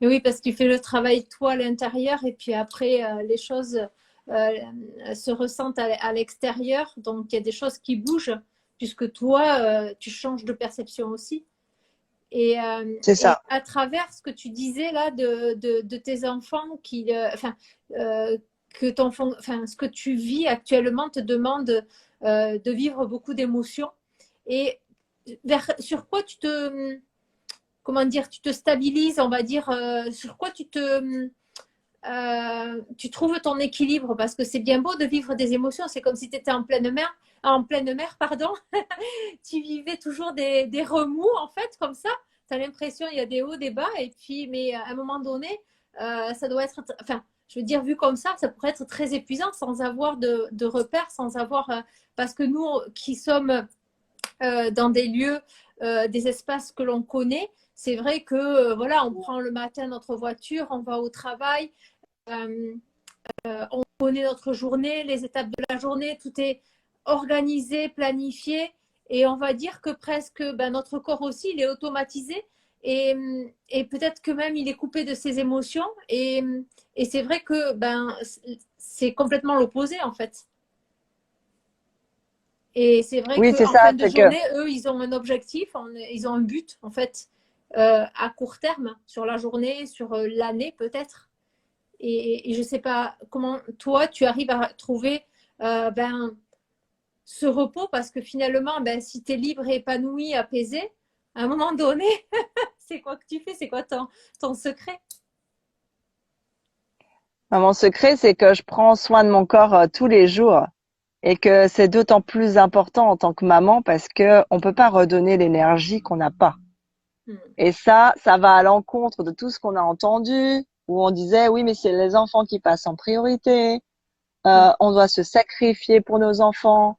Oui, parce que tu fais le travail toi à l'intérieur et puis après les choses se ressentent à l'extérieur. Donc il y a des choses qui bougent puisque toi tu changes de perception aussi. C'est Et ça. à travers ce que tu disais là de tes enfants qui, enfin, euh, que enfin, ce que tu vis actuellement te demande de vivre beaucoup d'émotions. Et sur quoi comment dire, tu te stabilises, on va dire, sur quoi tu trouves ton équilibre, parce que c'est bien beau de vivre des émotions, c'est comme si tu étais en pleine mer, pardon. Tu vivais toujours des remous, en fait, comme ça. Tu as l'impression il y a des hauts, des bas, et puis, mais à un moment donné, ça doit être, enfin, je veux dire, vu comme ça pourrait être très épuisant sans avoir de repères, sans avoir, parce que nous qui sommes dans des lieux, des espaces que l'on connaît, c'est vrai que voilà, on prend le matin notre voiture, on va au travail, euh, on connaît notre journée, les étapes de la journée, tout est organisé, planifié, et on va dire que presque notre corps aussi, il est automatisé, et peut-être que même il est coupé de ses émotions, et c'est vrai que c'est complètement l'opposé en fait. Et c'est vrai Oui, c'est qu'en ça, fin de c'est que journée, eux, ils ont un objectif, ils ont un but, en fait, à court terme, sur la journée, sur l'année peut-être. Et je ne sais pas comment toi, tu arrives à trouver ce repos, parce que finalement, si tu es libre, épanoui, apaisé, à un moment donné, c'est quoi que tu fais? C'est quoi ton secret? mon secret, c'est que je prends soin de mon corps tous les jours et que c'est d'autant plus important en tant que maman parce que on peut pas redonner l'énergie qu'on n'a pas. Hmm. Et ça va à l'encontre de tout ce qu'on a entendu où on disait oui, mais c'est les enfants qui passent en priorité, Hmm. on doit se sacrifier pour nos enfants.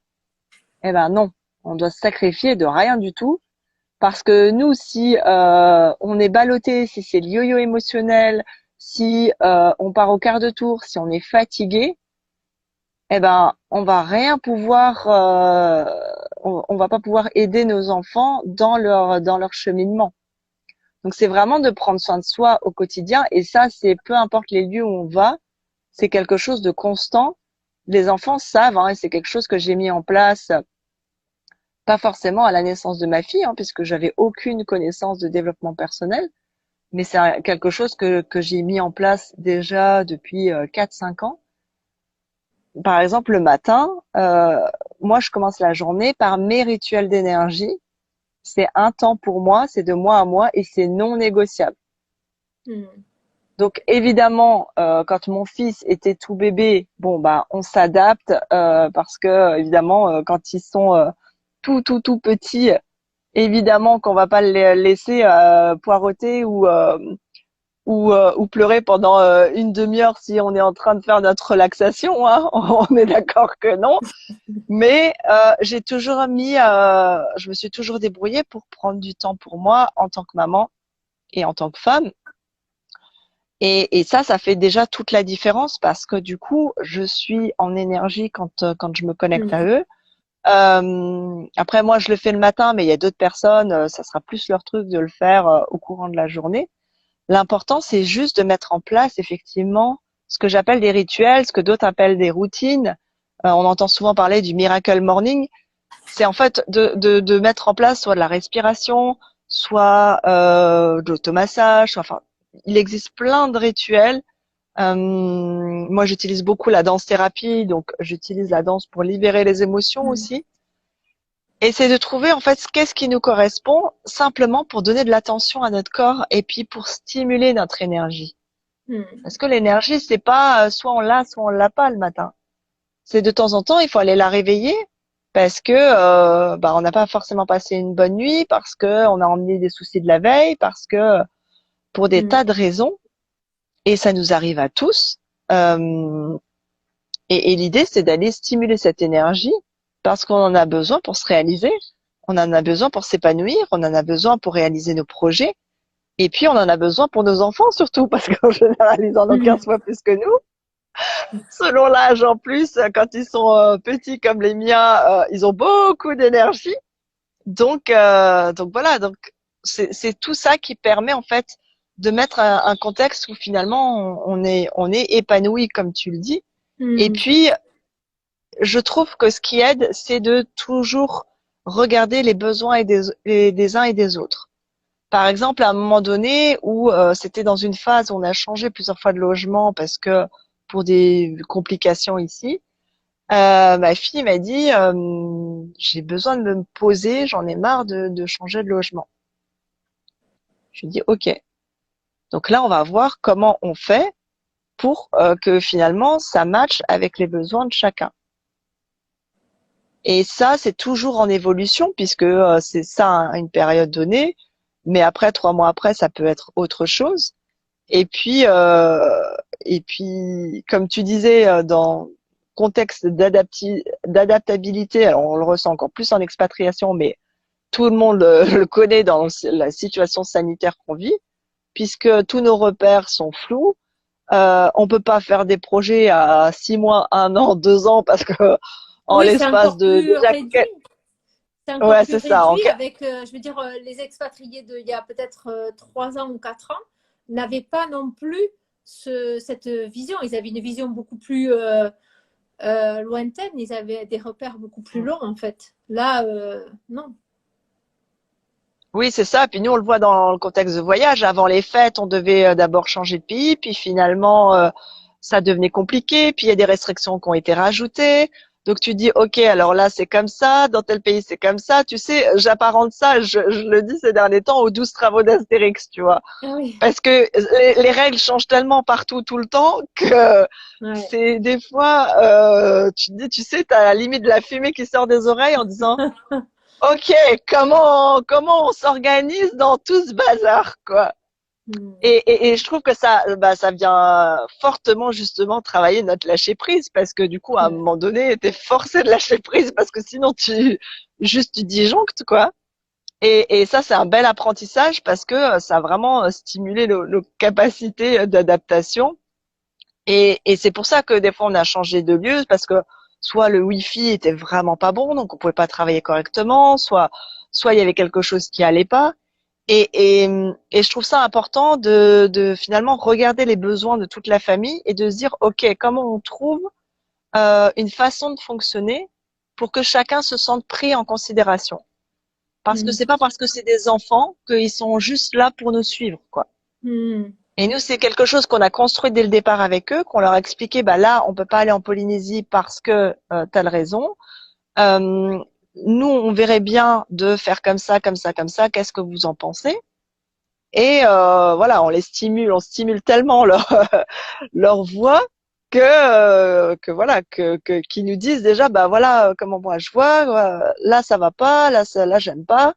Eh ben non, on doit se sacrifier de rien du tout. Parce que nous, si on est ballotté, si c'est le yo-yo émotionnel, si on part au quart de tour, si on est fatigué, eh ben on va rien pouvoir, on va pas pouvoir aider nos enfants dans leur cheminement. Donc c'est vraiment de prendre soin de soi au quotidien et ça c'est peu importe les lieux où on va, c'est quelque chose de constant. Les enfants savent hein, et c'est quelque chose que j'ai mis en place pas forcément à la naissance de ma fille hein, puisque j'avais aucune connaissance de développement personnel. Mais c'est quelque chose que j'ai mis en place déjà depuis 4-5 ans. Par exemple, le matin, moi, je commence la journée par mes rituels d'énergie. C'est un temps pour moi, c'est de moi à moi et c'est non négociable. Hmm. Donc, évidemment, quand mon fils était tout bébé, bon, bah, on s'adapte parce que, évidemment, quand ils sont tout petits, évidemment qu'on va pas les laisser poireauter ou pleurer pendant une demi-heure si on est en train de faire notre relaxation. Hein. On est d'accord que non. Mais je me suis toujours débrouillée pour prendre du temps pour moi en tant que maman et en tant que femme. Et ça fait déjà toute la différence parce que du coup, je suis en énergie quand je me connecte à Hmm. eux. Après, moi, je le fais le matin, mais il y a d'autres personnes, ça sera plus leur truc de le faire au courant de la journée. L'important, c'est juste de mettre en place effectivement ce que j'appelle des rituels, ce que d'autres appellent des routines. On entend souvent parler du miracle morning. C'est en fait de mettre en place soit de la respiration, soit de l'automassage. Enfin, il existe plein de rituels. Moi, j'utilise beaucoup la danse thérapie, donc j'utilise la danse pour libérer les émotions Hmm. aussi. Et c'est de trouver en fait qu'est-ce qui nous correspond simplement pour donner de l'attention à notre corps et puis pour stimuler notre énergie. Hmm. Parce que l'énergie, c'est pas soit on l'a, soit on l'a pas le matin. C'est de temps en temps, il faut aller la réveiller parce que on n'a pas forcément passé une bonne nuit, parce que on a emmené des soucis de la veille, parce que pour des Hmm. tas de raisons, et ça nous arrive à tous. Euh, et l'idée, c'est d'aller stimuler cette énergie parce qu'on en a besoin pour se réaliser, on en a besoin pour s'épanouir, on en a besoin pour réaliser nos projets, et puis on en a besoin pour nos enfants surtout, parce qu'en général, ils en ont Hmm. 15 fois plus que nous. Selon l'âge en plus, quand ils sont petits comme les miens, ils ont beaucoup d'énergie. Donc voilà, donc c'est tout ça qui permet en fait de mettre un contexte où finalement on est épanoui comme tu le dis. Et Hmm. puis je trouve que ce qui aide, c'est de toujours regarder les besoins des uns et des autres. Par exemple, à un moment donné où c'était dans une phase où on a changé plusieurs fois de logement parce que pour des complications ici. Ma fille m'a dit, j'ai besoin de me poser, j'en ai marre de changer de logement. Je lui ai dit, OK. Donc là, on va voir comment on fait pour que finalement ça matche avec les besoins de chacun. Et ça, c'est toujours en évolution puisque c'est ça à une période donnée, mais après 3 mois après, ça peut être autre chose. Et puis, comme tu disais, dans contexte d'adaptabilité, alors on le ressent encore plus en expatriation, mais tout le monde le connaît dans la situation sanitaire qu'on vit, puisque tous nos repères sont flous. On peut pas faire des projets à 6 mois, 1 an, 2 ans, parce que en Oui, c'est l'espace encore de plus déjà, réduit. C'est encore ouais, plus c'est ça. réduit avec, je veux dire, les expatriés d'il y a peut-être 3 ans ou 4 ans n'avaient pas non plus cette vision. Ils avaient une vision beaucoup plus lointaine. Ils avaient des repères beaucoup plus longs, en fait. Là, non. Oui, c'est ça. Puis nous, on le voit dans le contexte de voyage. Avant les fêtes, on devait d'abord changer de pays, puis finalement, ça devenait compliqué. Puis il y a des restrictions qui ont été rajoutées. Donc tu dis, OK, alors là, c'est comme ça. Dans tel pays, c'est comme ça. Tu sais, j'apparente ça, je le dis ces derniers temps, aux 12 travaux d'Astérix, tu vois. Ah oui. Parce que les règles changent tellement partout, tout le temps, que Ouais. c'est des fois, tu te dis, tu sais, t'as la limite de la fumée qui sort des oreilles en disant, OK, comment on s'organise dans tout ce bazar, quoi. Hmm. Et je trouve que ça vient fortement justement travailler notre lâcher prise parce que du coup, à un Ouais. moment donné, t'es forcé de lâcher prise parce que sinon tu disjonctes, quoi. Et ça, c'est un bel apprentissage parce que ça a vraiment stimulé nos capacités d'adaptation. Et c'est pour ça que des fois, on a changé de lieu parce que soit le Wi-Fi était vraiment pas bon, donc on pouvait pas travailler correctement, soit il y avait quelque chose qui allait pas. Et je trouve ça important de finalement regarder les besoins de toute la famille et de se dire, OK, comment on trouve une façon de fonctionner pour que chacun se sente pris en considération. Parce que Hmm. c'est pas parce que c'est des enfants qu'ils sont juste là pour nous suivre, quoi. Hmm. Et nous, c'est quelque chose qu'on a construit dès le départ avec eux, qu'on leur a expliqué, bah là, on peut pas aller en Polynésie parce que telle raison. Euh, Nous, on verrait bien de faire comme ça, comme ça, comme ça. Qu'est-ce que vous en pensez? Et voilà, on stimule tellement leur leur voix que voilà, qu'ils nous disent déjà, bah voilà, comment moi je vois, là ça va pas, là j'aime pas.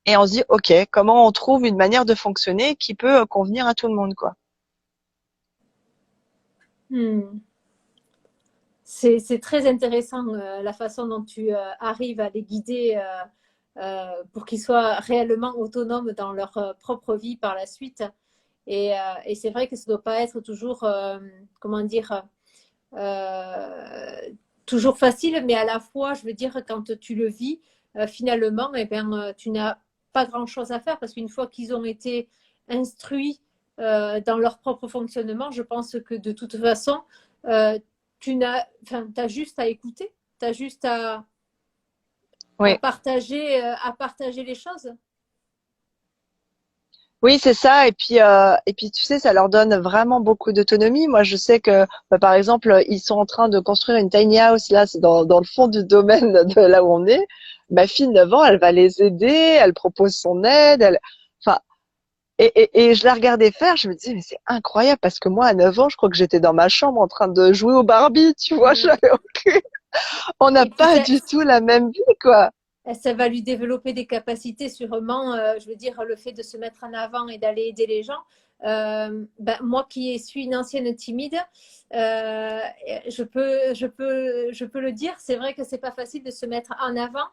Et on se dit, OK, comment on trouve une manière de fonctionner qui peut convenir à tout le monde, quoi. Hmm. C'est très intéressant la façon dont tu arrives à les guider pour qu'ils soient réellement autonomes dans leur propre vie par la suite. Et c'est vrai que ça ne doit pas être toujours, comment dire, euh, toujours facile, mais à la fois, je veux dire, quand tu le vis, finalement, eh bien, tu n'as pas grand-chose à faire parce qu'une fois qu'ils ont été instruits dans leur propre fonctionnement, je pense que de toute façon, euh, t'as juste à écouter, tu as juste Oui. à partager les choses. Oui, c'est ça. Et puis, tu sais, ça leur donne vraiment beaucoup d'autonomie. Moi, je sais que, bah, par exemple, ils sont en train de construire une tiny house. Là, c'est dans le fond du domaine de là où on est. Ma fille, 9 ans, elle va les aider. Elle propose son aide. Enfin, et je la regardais faire. Je me disais, mais c'est incroyable parce que moi, à 9 ans, je crois que j'étais dans ma chambre en train de jouer au Barbie. Tu vois, Ouais. j'avais aucun- on n'a Et puis, pas du tout la même vie, quoi. ça va lui développer des capacités sûrement, je veux dire, le fait de se mettre en avant et d'aller aider les gens. Ben, moi qui suis une ancienne timide, je peux le dire, c'est vrai que c'est pas facile de se mettre en avant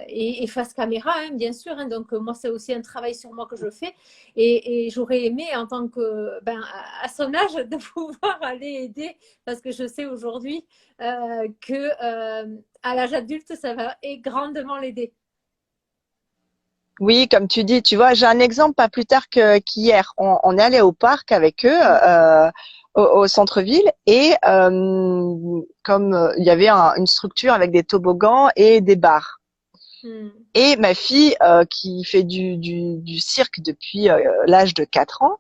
et face caméra, hein, bien sûr. Hein, donc moi, c'est aussi un travail sur moi que je fais et j'aurais aimé en tant que, ben, à son âge, de pouvoir aller aider parce que je sais aujourd'hui que à l'âge adulte, ça va grandement l'aider. Oui, comme tu dis, tu vois, j'ai un exemple pas plus tard qu'hier. On est allé au parc avec eux, au centre-ville, et comme il y avait une structure avec des toboggans et des bars. Mm. Et ma fille, qui fait du cirque depuis l'âge de 4 ans,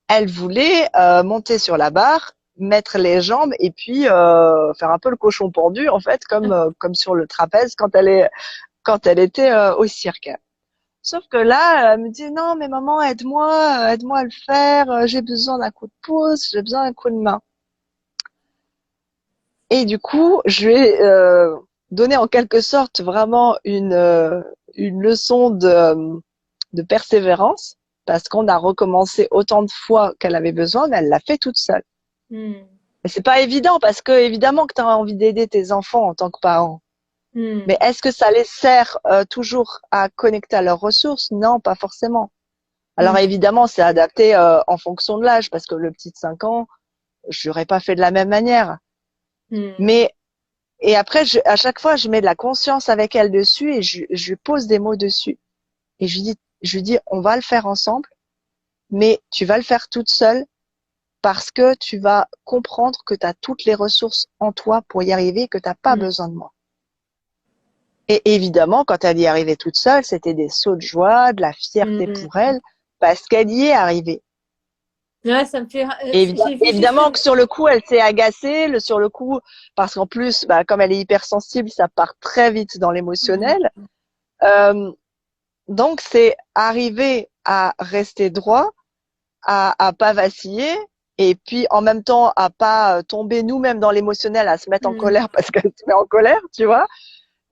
elle voulait monter sur la barre mettre les jambes et puis faire un peu le cochon pendu en fait, comme sur le trapèze quand elle était au cirque. Sauf que là, elle me dit non, mais maman, aide-moi à le faire. J'ai besoin d'un coup de pouce, j'ai besoin d'un coup de main. Et du coup, je lui ai donné en quelque sorte vraiment une leçon de persévérance parce qu'on a recommencé autant de fois qu'elle avait besoin, mais elle l'a fait toute seule. Mm. Et c'est pas évident parce que évidemment que tu as envie d'aider tes enfants en tant que parent. Mm. Mais est-ce que ça les sert toujours à connecter à leurs ressources? Non, pas forcément. Alors Mm. évidemment, c'est adapté en fonction de l'âge parce que le petit de 5 ans, je l'aurais pas fait de la même manière. Mm. Mais et après, à chaque fois, je mets de la conscience avec elle dessus et je pose des mots dessus. Et je lui dis, on va le faire ensemble, mais tu vas le faire toute seule parce que tu vas comprendre que tu as toutes les ressources en toi pour y arriver, que tu n'as pas Mm. besoin de moi. Et évidemment, quand elle y est arrivée toute seule, c'était des sauts de joie, de la fierté Mm. pour elle, parce qu'elle y est arrivée. Ouais, ça me fait. J'ai vu Évidemment justement. que sur le coup, elle s'est agacée, sur le coup, parce qu'en plus, bah, comme elle est hypersensible, ça part très vite dans Mm. l'émotionnel. Euh, donc, c'est arriver à rester droit, à pas vaciller, et puis en même temps à pas tomber nous-mêmes dans l'émotionnel, à se mettre en Mm. colère parce qu'elle se met en colère, tu vois,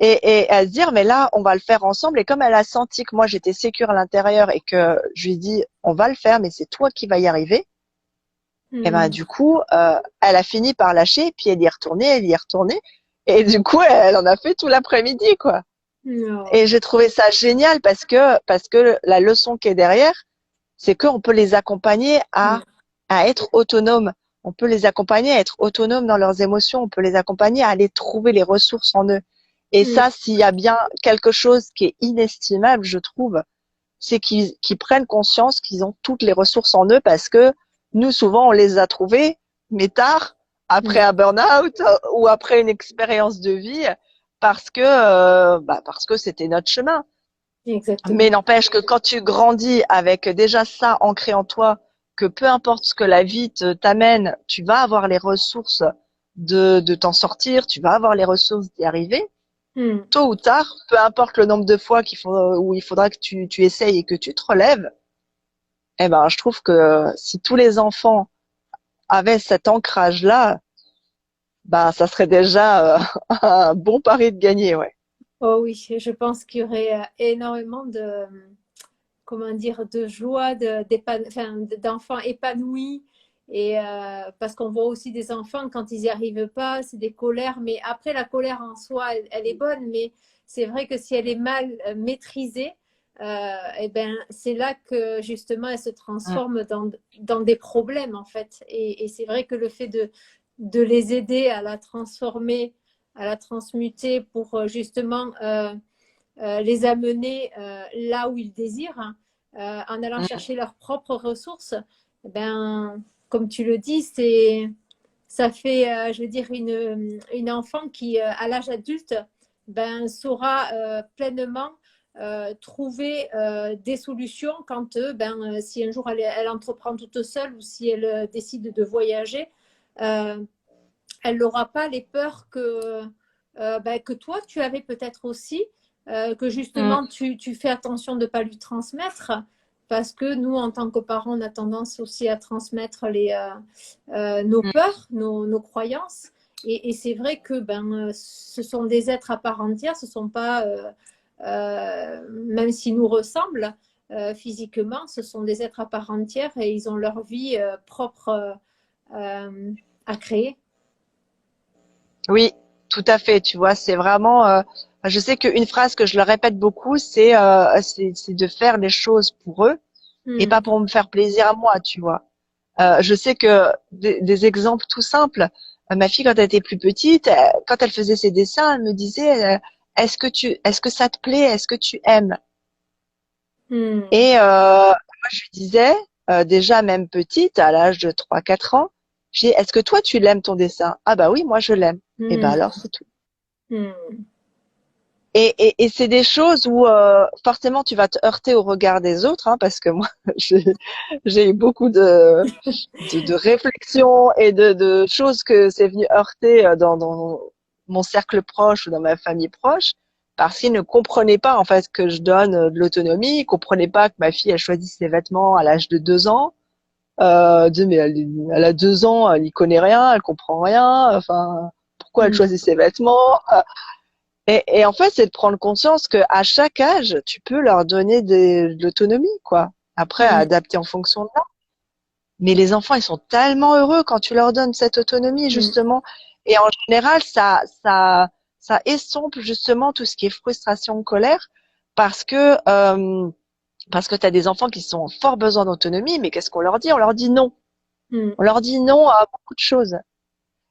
et à se dire mais là, on va le faire ensemble. Et comme elle a senti que moi j'étais sécure à l'intérieur et que je lui ai dit on va le faire, mais c'est toi qui vas y arriver. Et ben Mm. du coup, elle a fini par lâcher, puis elle y est retournée, et du coup, elle en a fait tout l'après-midi, quoi. Non. Et j'ai trouvé ça génial parce que la leçon qui est derrière, c'est qu'on peut les accompagner Mm. à être autonomes. On peut les accompagner à être autonomes dans leurs émotions. On peut les accompagner à aller trouver les ressources en eux. Et Mm. ça, s'il y a bien quelque chose qui est inestimable, je trouve, c'est qu'ils prennent conscience qu'ils ont toutes les ressources en eux parce que nous, souvent, on les a trouvées, mais tard, après Mm. un burn-out ou après une expérience de vie, parce que c'était notre chemin. Mais Exactement. n'empêche que quand tu grandis avec déjà ça ancré en toi, que peu importe ce que la vie t'amène, tu vas avoir les ressources de t'en sortir, tu vas avoir les ressources d'y arriver, Mm. tôt ou tard, peu importe le nombre de fois où il faudra que tu essayes et que tu te relèves, eh ben, je trouve que si tous les enfants avaient cet ancrage-là, bah, ça serait déjà un bon pari de gagner, ouais. Oh oui, je pense qu'il y aurait énormément de, comment dire, de joie, enfin, d'enfants épanouis. Et parce qu'on voit aussi des enfants, quand ils n'y arrivent pas, c'est des colères. Mais après, la colère en soi, elle est bonne. Mais c'est vrai que si elle est mal maîtrisée, eh ben, c'est là que justement, elle se transforme dans des problèmes, en fait. Et c'est vrai que le fait de les aider à la transformer, à la transmuter pour justement les amener là où ils désirent, hein, en allant chercher leurs propres ressources, ben, comme tu le dis, ça fait, je veux dire, une enfant qui, à l'âge adulte, ben, saura pleinement trouver des solutions quand, si un jour elle entreprend toute seule ou si elle décide de voyager, elle n'aura pas les peurs que toi, tu avais peut-être aussi, que Mm. justement, tu fais attention de ne pas lui transmettre, parce que nous, en tant que parents, on a tendance aussi à transmettre nos peurs, nos croyances. Et c'est vrai que ce sont des êtres à part entière, ce ne sont pas, même s'ils nous ressemblent physiquement, ce sont des êtres à part entière et ils ont leur vie propre à créer. Oui, tout à fait. Tu vois, c'est vraiment. Je sais qu'une phrase que je leur répète beaucoup, c'est de faire les choses pour eux et pas Mm. pour me faire plaisir à moi. Tu vois. Je sais que des exemples tout simples. Ma fille, quand elle était plus petite, quand elle faisait ses dessins, elle me disait est-ce que ça te plaît? Est-ce que tu aimes? Mm. Et moi, je lui disais déjà même petite, à l'âge de 3, 4 ans, j'ai est-ce que toi tu l'aimes ton dessin? Ah bah oui, moi je l'aime. Et ben Mm. alors c'est tout. Mm. Et c'est des choses où forcément tu vas te heurter au regard des autres, hein, parce que moi j'ai eu beaucoup de réflexions et de choses que c'est venu heurter dans mon cercle proche ou dans ma famille proche, parce qu'ils ne comprenaient pas en fait que je donne de l'autonomie, ils comprenaient pas que ma fille a choisi ses vêtements à l'âge de 2 ans. Mais elle a 2 ans, elle y connaît rien, elle comprend rien. Enfin, pourquoi elle Mm. choisit ses vêtements? Et en fait, c'est de prendre conscience que à chaque âge, tu peux leur donner de l'autonomie, quoi. Après, à Mm. adapter en fonction de ça. Mais les enfants, ils sont tellement heureux quand tu leur donnes cette autonomie, Mm. justement. Et en général, ça estompe justement tout ce qui est frustration, colère, parce que t'as des enfants qui sont en fort besoin d'autonomie, mais qu'est-ce qu'on leur dit? On leur dit non. Mm. On leur dit non à beaucoup de choses.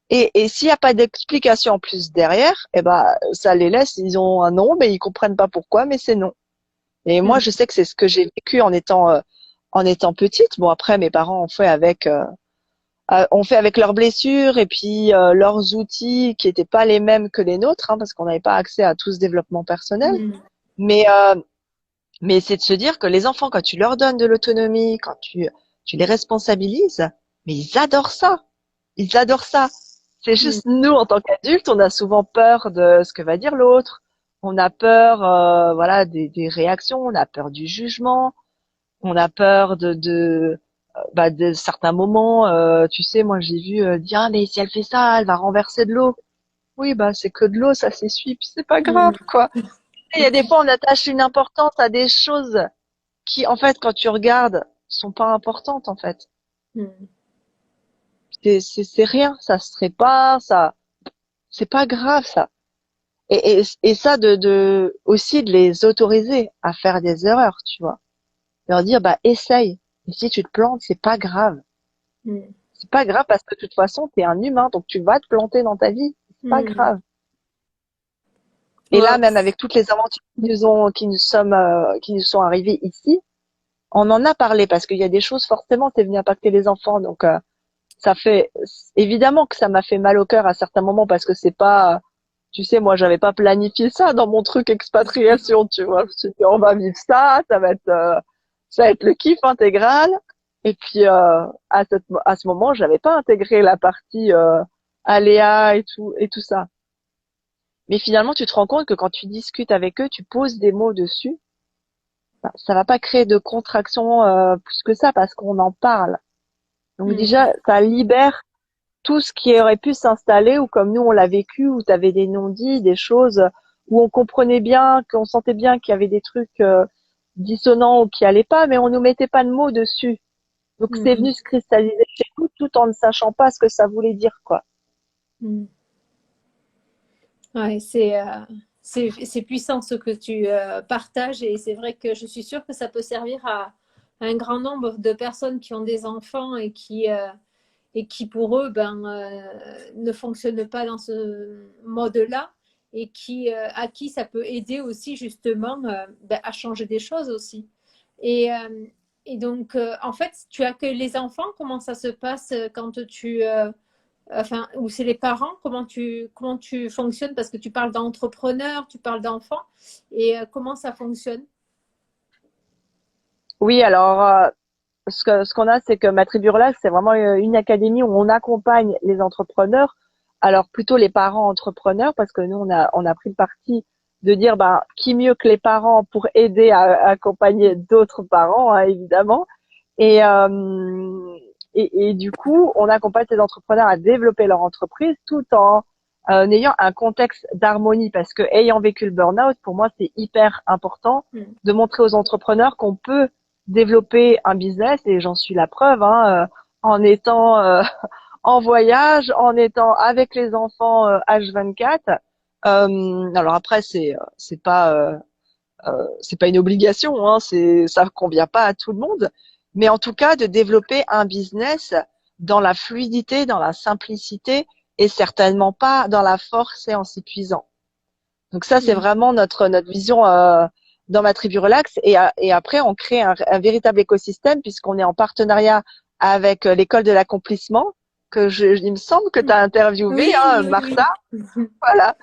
Et s'il n'y a pas d'explication en plus derrière, eh ben, ça les laisse, ils ont un non, mais ils comprennent pas pourquoi, mais c'est non. Et moi, Mm. je sais que c'est ce que j'ai vécu en étant petite. Bon, après, mes parents ont fait avec leurs blessures et puis leurs outils qui étaient pas les mêmes que les nôtres, hein, parce qu'on n'avait pas accès à tout ce développement personnel. Mm. Mais mais c'est de se dire que les enfants, quand tu leur donnes de l'autonomie, quand tu les responsabilises, mais ils adorent ça. Ils adorent ça. C'est Mm. juste nous, en tant qu'adultes, on a souvent peur de ce que va dire l'autre. On a peur, voilà, des réactions. On a peur du jugement. On a peur de certains moments. Tu sais, moi, j'ai vu dire, ah, mais si elle fait ça, elle va renverser de l'eau. Oui, bah, c'est que de l'eau, ça s'essuie, puis c'est pas grave, Mm. quoi. Il y a des fois, on attache une importance à des choses qui, en fait, quand tu regardes, sont pas importantes, en fait. Mm. C'est rien, ça se répare, ça, c'est pas grave, ça. Et ça, aussi de les autoriser à faire des erreurs, tu vois. Leur dire, bah, essaye. Et si tu te plantes, c'est pas grave. Mm. C'est pas grave parce que de toute façon, t'es un humain, donc tu vas te planter dans ta vie. C'est pas Mm. grave. Et là, Ouais. même avec toutes les aventures qui nous sont arrivées ici, on en a parlé parce qu'il y a des choses, forcément, c'est venu impacter les enfants. Donc, ça fait, évidemment que ça m'a fait mal au cœur à certains moments parce que c'est pas, tu sais, moi, j'avais pas planifié ça dans mon truc expatriation, tu vois. Je me suis dit, on va vivre ça, ça va être le kiff intégral. Et puis, à ce moment, j'avais pas intégré la partie, aléa et tout ça. Mais finalement, tu te rends compte que quand tu discutes avec eux, tu poses des mots dessus, ben, ça va pas créer de contraction, plus que ça parce qu'on en parle. Donc Mm. déjà, ça libère tout ce qui aurait pu s'installer ou comme nous on l'a vécu, où tu avais des non-dits, des choses où on comprenait bien, qu'on sentait bien qu'il y avait des trucs dissonants ou qui allaient pas, mais on nous mettait pas de mots dessus. Donc c'est Mm. venu se cristalliser chez nous tout en ne sachant pas ce que ça voulait dire, quoi. Mm. Ouais, c'est puissant ce que tu partages et c'est vrai que je suis sûre que ça peut servir à un grand nombre de personnes qui ont des enfants et qui pour eux ne fonctionnent pas dans ce mode-là et à qui ça peut aider aussi justement à changer des choses aussi. Et, euh, et donc, en fait, tu accueilles les enfants, comment ça se passe quand enfin, ou c'est les parents, comment tu fonctionnes parce que tu parles d'entrepreneurs, tu parles d'enfants, et comment ça fonctionne? Oui, alors ce qu'on a, c'est que ma tribu relax, c'est vraiment une académie où on accompagne les entrepreneurs. Alors plutôt les parents entrepreneurs, parce que nous on a pris le parti de dire bah qui mieux que les parents pour aider à accompagner d'autres parents, hein, évidemment. Et, euh, et du coup, on accompagne ces entrepreneurs à développer leur entreprise tout en ayant un contexte d'harmonie, parce que ayant vécu le burn-out, pour moi, c'est hyper important Mm. de montrer aux entrepreneurs qu'on peut développer un business, et j'en suis la preuve, hein, en étant en voyage, en étant avec les enfants H24. Alors après, c'est pas une obligation, hein, ça convient pas à tout le monde, mais en tout cas de développer un business dans la fluidité, dans la simplicité et certainement pas dans la force et en s'épuisant. Donc ça, c'est Mm. vraiment notre vision dans ma tribu relax. Et après, on crée un véritable écosystème puisqu'on est en partenariat avec l'école de l'accomplissement il me semble que tu as interviewé, Oui, hein, oui, Martha. oui. Voilà.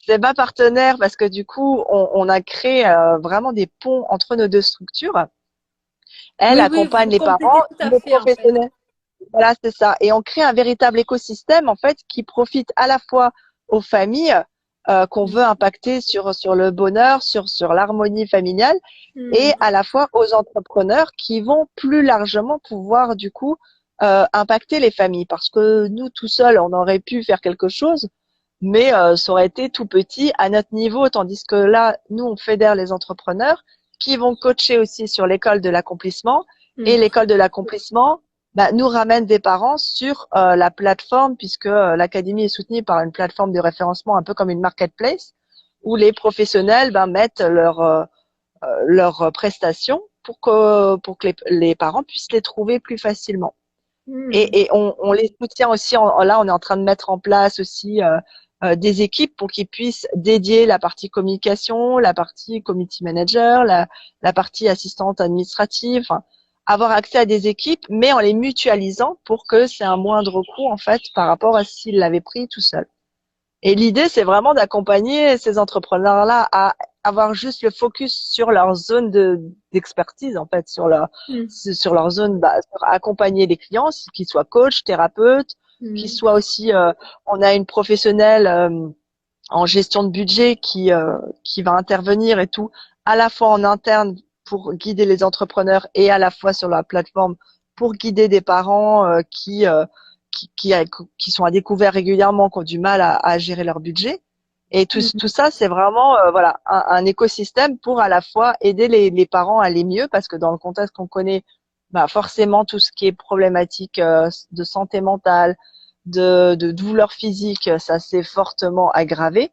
C'est ma partenaire parce que du coup, on a créé vraiment des ponts entre nos deux structures. Elle Oui, oui, vous accompagne vous les complétez parents, tout à les fait, en fait. professionnels. Voilà, c'est ça. Et on crée un véritable écosystème, en fait, qui profite à la fois aux familles qu'on veut Mhm. impacter sur le bonheur, sur l'harmonie familiale, et Mhm. à la fois aux entrepreneurs qui vont plus largement pouvoir, du coup, impacter les familles. Parce que nous, tout seuls, on aurait pu faire quelque chose, mais ça aurait été tout petit à notre niveau, tandis que là, nous, on fédère les entrepreneurs qui vont coacher aussi sur l'école de l'accomplissement, et Mhm. l'école de l'accomplissement nous ramène des parents sur la plateforme, puisque l'académie est soutenue par une plateforme de référencement un peu comme une marketplace, où les professionnels mettent leurs prestations pour que les parents puissent les trouver plus facilement. Mhm. Et on les soutient aussi. Là, on est en train de mettre en place aussi des équipes pour qu'ils puissent dédier la partie communication, la partie community manager, la partie assistante administrative, enfin, avoir accès à des équipes, mais en les mutualisant pour que c'est un moindre coût en fait par rapport à s'ils l'avaient pris tout seul. Et l'idée, c'est vraiment d'accompagner ces entrepreneurs-là à avoir juste le focus sur leur zone d'expertise, en fait, Mhm. sur leur zone, sur accompagner les clients, qu'ils soient coach, thérapeutes, qu'ils Mhm. soient aussi, on a une professionnelle en gestion de budget qui va intervenir et tout, à la fois en interne pour guider les entrepreneurs et à la fois sur la plateforme pour guider des parents qui sont à découvert régulièrement, qui ont du mal à gérer leur budget. Et tout Mhm. ça, c'est vraiment voilà un écosystème pour à la fois aider les parents à aller mieux, parce que dans le contexte qu'on connaît, forcément tout ce qui est problématique de santé mentale, de douleurs physiques, ça s'est fortement aggravé.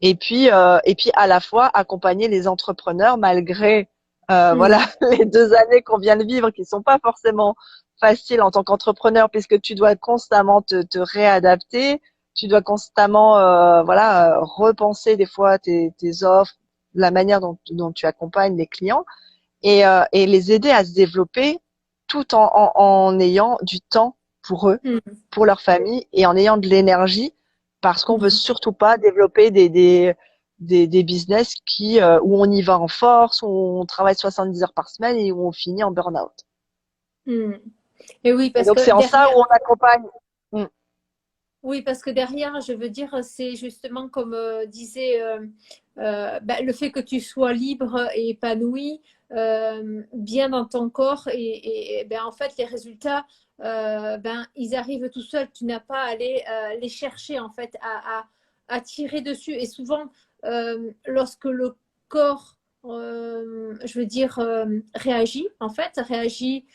Et puis à la fois accompagner les entrepreneurs malgré voilà Mhm. les 2 années qu'on vient de vivre qui sont pas forcément faciles en tant qu'entrepreneur, puisque tu dois constamment te réadapter, tu dois constamment voilà repenser des fois tes offres, la manière dont tu accompagnes les clients et les aider à se développer tout en ayant du temps pour eux, Mhm. pour leur famille et en ayant de l'énergie, parce qu'on veut Mhm. surtout pas développer des business où on y va en force, où on travaille 70 heures par semaine et où on finit en burn-out. Mhm. Et oui, Et parce donc que c'est en ça derrière, où on accompagne. Mm. oui, parce que derrière, je veux dire, c'est justement comme disait le fait que tu sois libre et épanoui, bien dans ton corps, ben, en fait, les résultats, ils arrivent tout seuls. Tu n'as pas à aller les chercher, en fait, à tirer dessus. Et souvent, lorsque le corps, je veux dire, réagit, en fait, réagit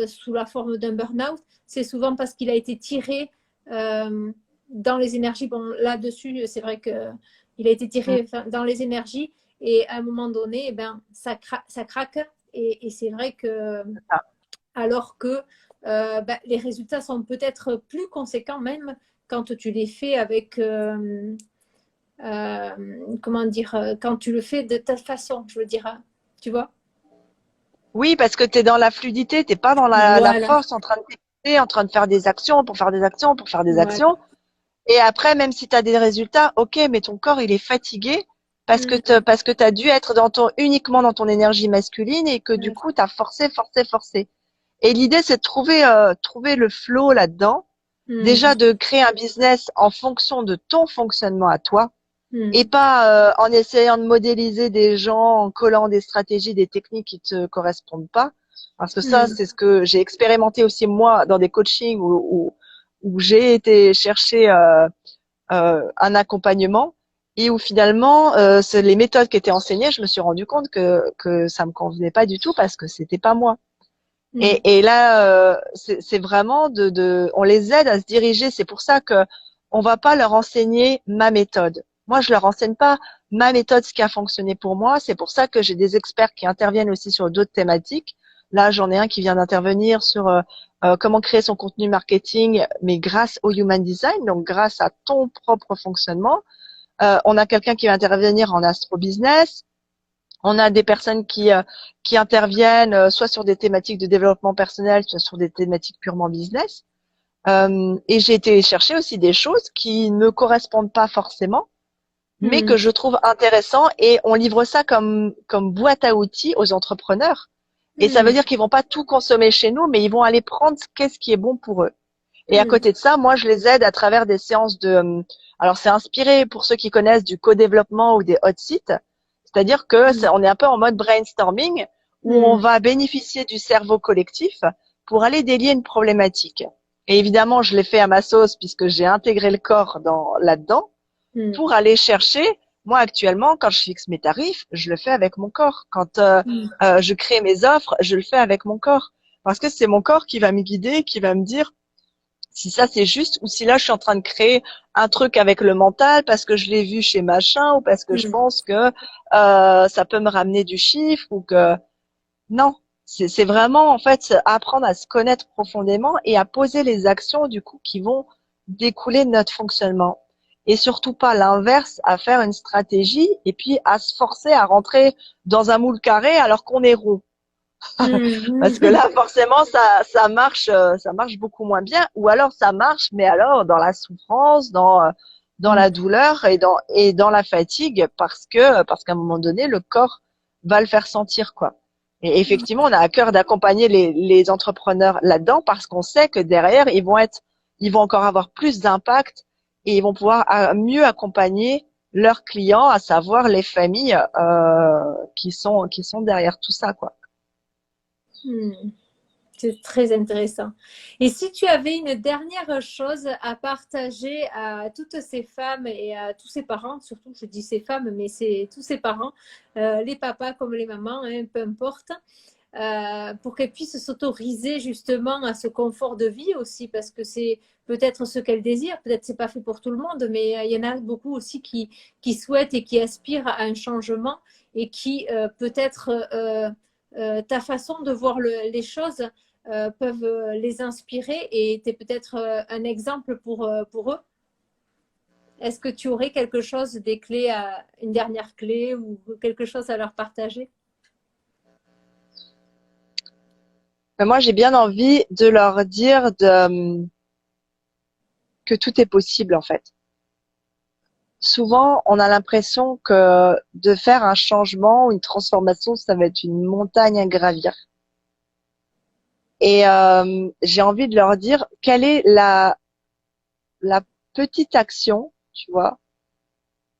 sous la forme d'un burn-out, c'est souvent parce qu'il a été tiré dans les énergies. Bon, là-dessus, c'est vrai qu'il a été Mm. tiré dans les énergies et à un moment donné, ça craque. Et c'est vrai que, alors que les résultats sont peut-être plus conséquents même quand tu les fais avec, comment dire, quand tu le fais de ta façon, je veux dire, hein, tu vois. Oui, parce que tu es dans la fluidité, t'es pas dans la Voilà, force, en train de t'écouter, en train de faire des actions pour faire des actions pour faire des voilà. actions. Et après, même si tu as des résultats, ok, mais ton corps, il est fatigué Mm. parce que tu as dû être uniquement dans ton énergie masculine et que du coup, tu as forcé, forcé, forcé. Et l'idée, c'est de trouver le flow là-dedans. Déjà, Mm. de créer un business en fonction de ton fonctionnement à toi et Mm. pas en essayant de modéliser des gens, en collant des stratégies, des techniques qui te correspondent pas. Parce que ça, Mm. c'est ce que j'ai expérimenté aussi moi dans des coachings où j'ai été chercher un accompagnement et où finalement c'est les méthodes qui étaient enseignées, je me suis rendu compte que ça me convenait pas du tout parce que c'était pas moi. Mm. Et là c'est vraiment on les aide à se diriger. C'est pour ça que on va pas leur enseigner ma méthode. Moi je leur enseigne pas ma méthode, ce qui a fonctionné pour moi. C'est pour ça que j'ai des experts qui interviennent aussi sur d'autres thématiques. Là j'en ai un qui vient d'intervenir sur comment créer son contenu marketing, mais grâce au human design, donc grâce à ton propre fonctionnement. On a quelqu'un qui va intervenir en astro business. On a des personnes qui interviennent soit sur des thématiques de développement personnel, soit sur des thématiques purement business. Et j'ai été chercher aussi des choses qui ne me correspondent pas forcément, mais que Hmm. je trouve intéressant et on livre ça comme boîte à outils aux entrepreneurs. Et ça veut Hmm. dire qu'ils vont pas tout consommer chez nous, mais ils vont aller prendre qu'est-ce qui est bon pour eux. Et à Hmm. côté de ça, moi, je les aide à travers des séances alors c'est inspiré pour ceux qui connaissent du co-développement ou des hot sites. C'est-à-dire que Hmm. on est un peu en mode brainstorming où on Hmm. va bénéficier du cerveau collectif pour aller délier une problématique. Et évidemment, je l'ai fait à ma sauce puisque j'ai intégré le corps là-dedans Hmm. pour aller chercher. Moi, actuellement, quand je fixe mes tarifs, je le fais avec mon corps. Quand Hmm. je crée mes offres, je le fais avec mon corps. Parce que c'est mon corps qui va me guider, qui va me dire si ça c'est juste ou si là je suis en train de créer un truc avec le mental parce que je l'ai vu chez machin ou parce que je Hmm. pense que ça peut me ramener du chiffre ou que non. C'est vraiment en fait apprendre à se connaître profondément et à poser les actions du coup qui vont découler de notre fonctionnement. Et surtout pas l'inverse, à faire une stratégie et puis à se forcer à rentrer dans un moule carré alors qu'on est rond. Hmm. Parce que là, forcément, ça marche beaucoup moins bien. Ou alors ça marche, mais alors dans la souffrance, dans Hmm. la douleur et dans la fatigue, parce qu'à un moment donné, le corps va le faire sentir, quoi. Et effectivement, on a à cœur d'accompagner les entrepreneurs là-dedans parce qu'on sait que derrière, ils vont encore avoir plus d'impact et ils vont pouvoir mieux accompagner leurs clients, à savoir les familles qui sont derrière tout ça, quoi. Hmm. C'est très intéressant. Et si tu avais une dernière chose à partager à toutes ces femmes et à tous ces parents, surtout je dis ces femmes, mais c'est tous ces parents, les papas comme les mamans, hein, peu importe, pour qu'elles puissent s'autoriser justement à ce confort de vie aussi, parce que c'est peut-être ce qu'elles désirent, peut-être c'est pas fait pour tout le monde, mais il y en a beaucoup aussi qui souhaitent et qui aspirent à un changement et qui peut-être ta façon de voir les choses peuvent les inspirer et tu es peut-être un exemple pour eux. Est-ce que tu aurais quelque chose, des clés, une dernière clé ou quelque chose à leur partager? Mais moi, j'ai bien envie de leur dire que tout est possible, en fait. Souvent, on a l'impression que de faire un changement, une transformation, ça va être une montagne à gravir. Et j'ai envie de leur dire quelle est la petite action, tu vois,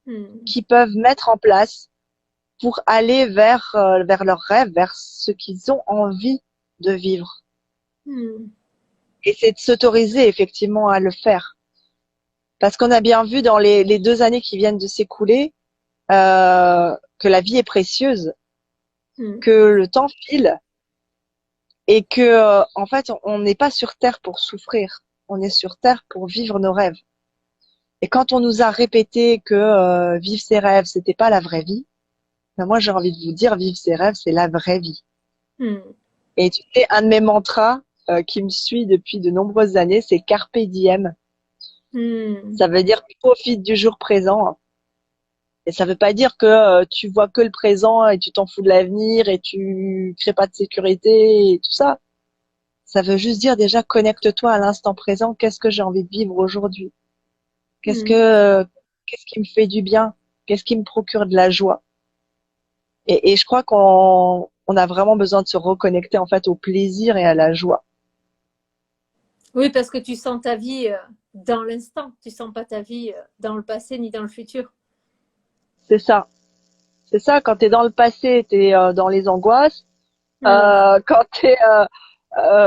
Hmm. qu'ils peuvent mettre en place pour aller vers leurs rêves, vers ce qu'ils ont envie de vivre. Hmm. Et c'est de s'autoriser effectivement à le faire. Parce qu'on a bien vu dans les 2 années qui viennent de s'écouler que la vie est précieuse, Hmm. que le temps file et que en fait on n'est pas sur Terre pour souffrir, on est sur Terre pour vivre nos rêves. Et quand on nous a répété que vivre ses rêves c'était pas la vraie vie, ben moi j'ai envie de vous dire vivre ses rêves c'est la vraie vie. Hmm. Et tu sais un de mes mantras qui me suit depuis de nombreuses années c'est Carpe diem. Hmm. Ça veut dire profite du jour présent. Et ça veut pas dire que tu vois que le présent et tu t'en fous de l'avenir et tu crées pas de sécurité et tout ça. Ça veut juste dire déjà connecte-toi à l'instant présent. Qu'est-ce que j'ai envie de vivre aujourd'hui? Qu'est-ce Hmm. que qu'est-ce qui me fait du bien? Qu'est-ce qui me procure de la joie? Et je crois qu'on a vraiment besoin de se reconnecter en fait au plaisir et à la joie. Oui, parce que tu sens ta vie dans l'instant. Tu sens pas ta vie dans le passé ni dans le futur. C'est ça. C'est ça. Quand t'es dans le passé, t'es dans les angoisses. Hmm. Quand t'es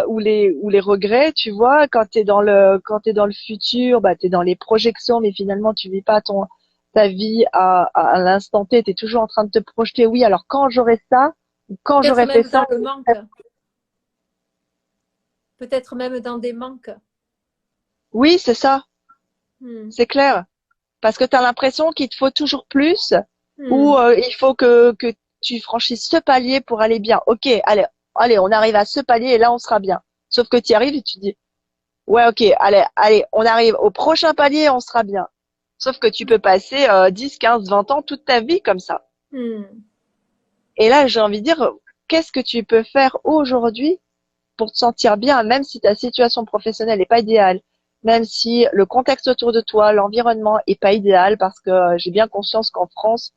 ou les regrets, tu vois, quand t'es dans le futur, bah t'es dans les projections, mais finalement tu vis pas ta vie à l'instant T, t'es toujours en train de te projeter. Oui, alors quand j'aurai ça, ou quand Peut-être j'aurai fait même dans ça, le manque. Peut-être même dans des manques. oui, c'est ça, Hmm. c'est clair, parce que t'as l'impression qu'il te faut toujours plus, ou Hmm. il faut que tu franchisses ce palier pour aller bien. Ok, allez, on arrive à ce palier et là on sera bien. Sauf que tu y arrives et tu dis ouais, ok, allez, on arrive au prochain palier, on sera bien. Sauf que tu peux passer 10, 15, 20 ans toute ta vie comme ça. Hmm. Et là, j'ai envie de dire, qu'est-ce que tu peux faire aujourd'hui pour te sentir bien, même si ta situation professionnelle n'est pas idéale, même si le contexte autour de toi, l'environnement est pas idéal, parce que j'ai bien conscience qu'en France,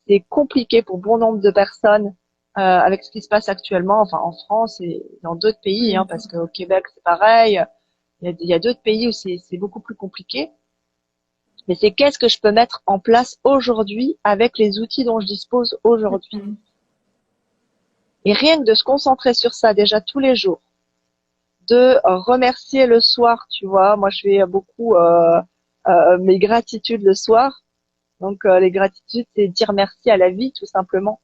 c'est compliqué pour bon nombre de personnes avec ce qui se passe actuellement, enfin en France et dans d'autres pays, hein, parce qu'au Québec c'est pareil. Il y a d'autres pays où c'est beaucoup plus compliqué. Mais c'est qu'est-ce que je peux mettre en place aujourd'hui avec les outils dont je dispose aujourd'hui. Et rien que de se concentrer sur ça déjà tous les jours, de remercier le soir, tu vois. Moi, je fais beaucoup mes gratitudes le soir. Donc, les gratitudes, c'est dire merci à la vie, tout simplement.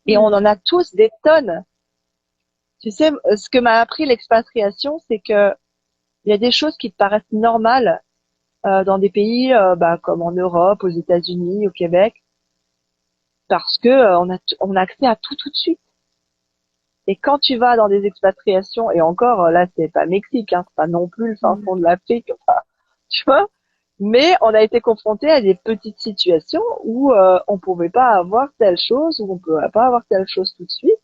Et on en a tous des tonnes. Tu sais, ce que m'a appris l'expatriation, c'est que il y a des choses qui te paraissent normales dans des pays comme en Europe, aux États-Unis, au Québec, parce que on a accès à tout de suite. Et quand tu vas dans des expatriations, et encore là c'est pas Mexique, hein, c'est pas non plus le fin fond de l'Afrique, enfin, tu vois, mais on a été confronté à des petites situations où on pouvait pas avoir telle chose, ou on pouvait pas avoir telle chose tout de suite.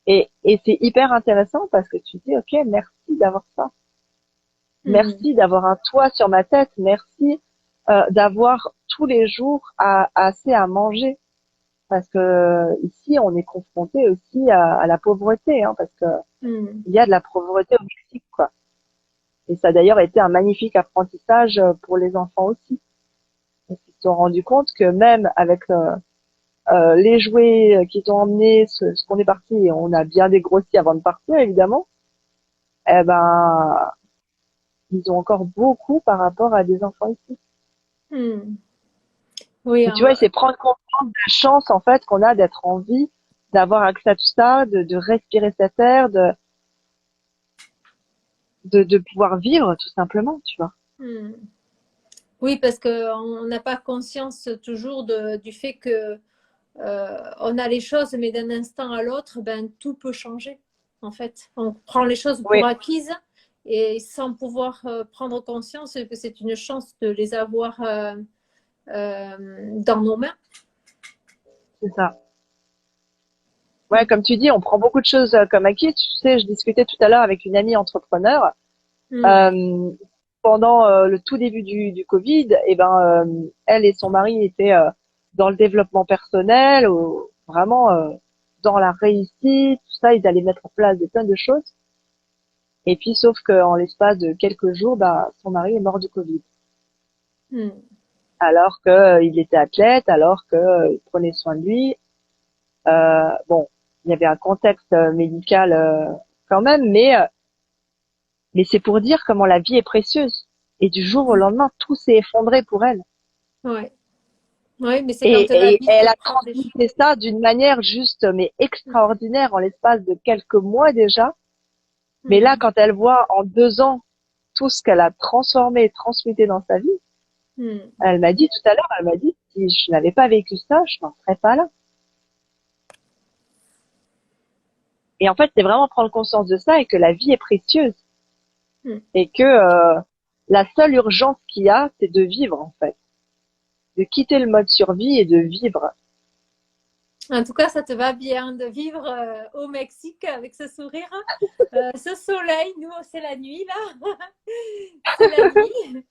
Et c'est hyper intéressant parce que tu dis ok, merci d'avoir ça. Merci d'avoir un toit sur ma tête. Merci d'avoir tous les jours assez à manger. Parce que ici, on est confronté aussi à la pauvreté, hein, parce que il y a de la pauvreté au Mexique, quoi. Et ça a d'ailleurs été un magnifique apprentissage pour les enfants aussi. Ils se sont rendus compte que même avec les jouets qu'ils ont emmenés, ce qu'on est parti, et on a bien dégrossi avant de partir, évidemment, eh ben, ils ont encore beaucoup par rapport à des enfants ici. Oui, Et tu vois, c'est prendre conscience de la chance, en fait, qu'on a d'être en vie, d'avoir accès à tout ça, de respirer cette air, de pouvoir vivre, tout simplement, tu vois. oui, parce qu'on n'a pas conscience toujours du fait que on a les choses, mais d'un instant à l'autre, ben, tout peut changer. En fait, on prend les choses Oui, pour acquises et sans pouvoir prendre conscience que c'est une chance de les avoir dans nos mains. c'est ça. Ouais, comme tu dis, on prend beaucoup de choses comme acquis. Tu sais, je discutais tout à l'heure avec une amie entrepreneur. Euh, Pendant le tout début du Covid, et ben, elle et son mari étaient dans le développement personnel, vraiment dans la réussite, tout ça. Ils allaient mettre en place des tonnes de choses. Et puis, sauf qu'en l'espace de quelques jours, bah, son mari est mort du Covid. Alors que il était athlète, alors que il prenait soin de lui. Bon, il y avait un contexte médical quand même, mais c'est pour dire comment la vie est précieuse. Et du jour au lendemain, tout s'est effondré pour elle. Ouais. Oui, mais c'est quand la Et vie te elle a prend des choses. transmis ça d'une manière juste, mais extraordinaire en l'espace de quelques mois déjà. Mais là, quand elle voit en 2 ans tout ce qu'elle a transformé et transmuté dans sa vie, elle m'a dit tout à l'heure, elle m'a dit, si je n'avais pas vécu ça, je n'en serais pas là. Et en fait, c'est vraiment prendre conscience de ça et que la vie est précieuse. Et que la seule urgence qu'il y a, c'est de vivre, en fait. De quitter le mode survie et de vivre. En tout cas, ça te va bien de vivre au Mexique avec ce sourire, ce soleil. Nous, c'est la nuit, là. C'est la nuit.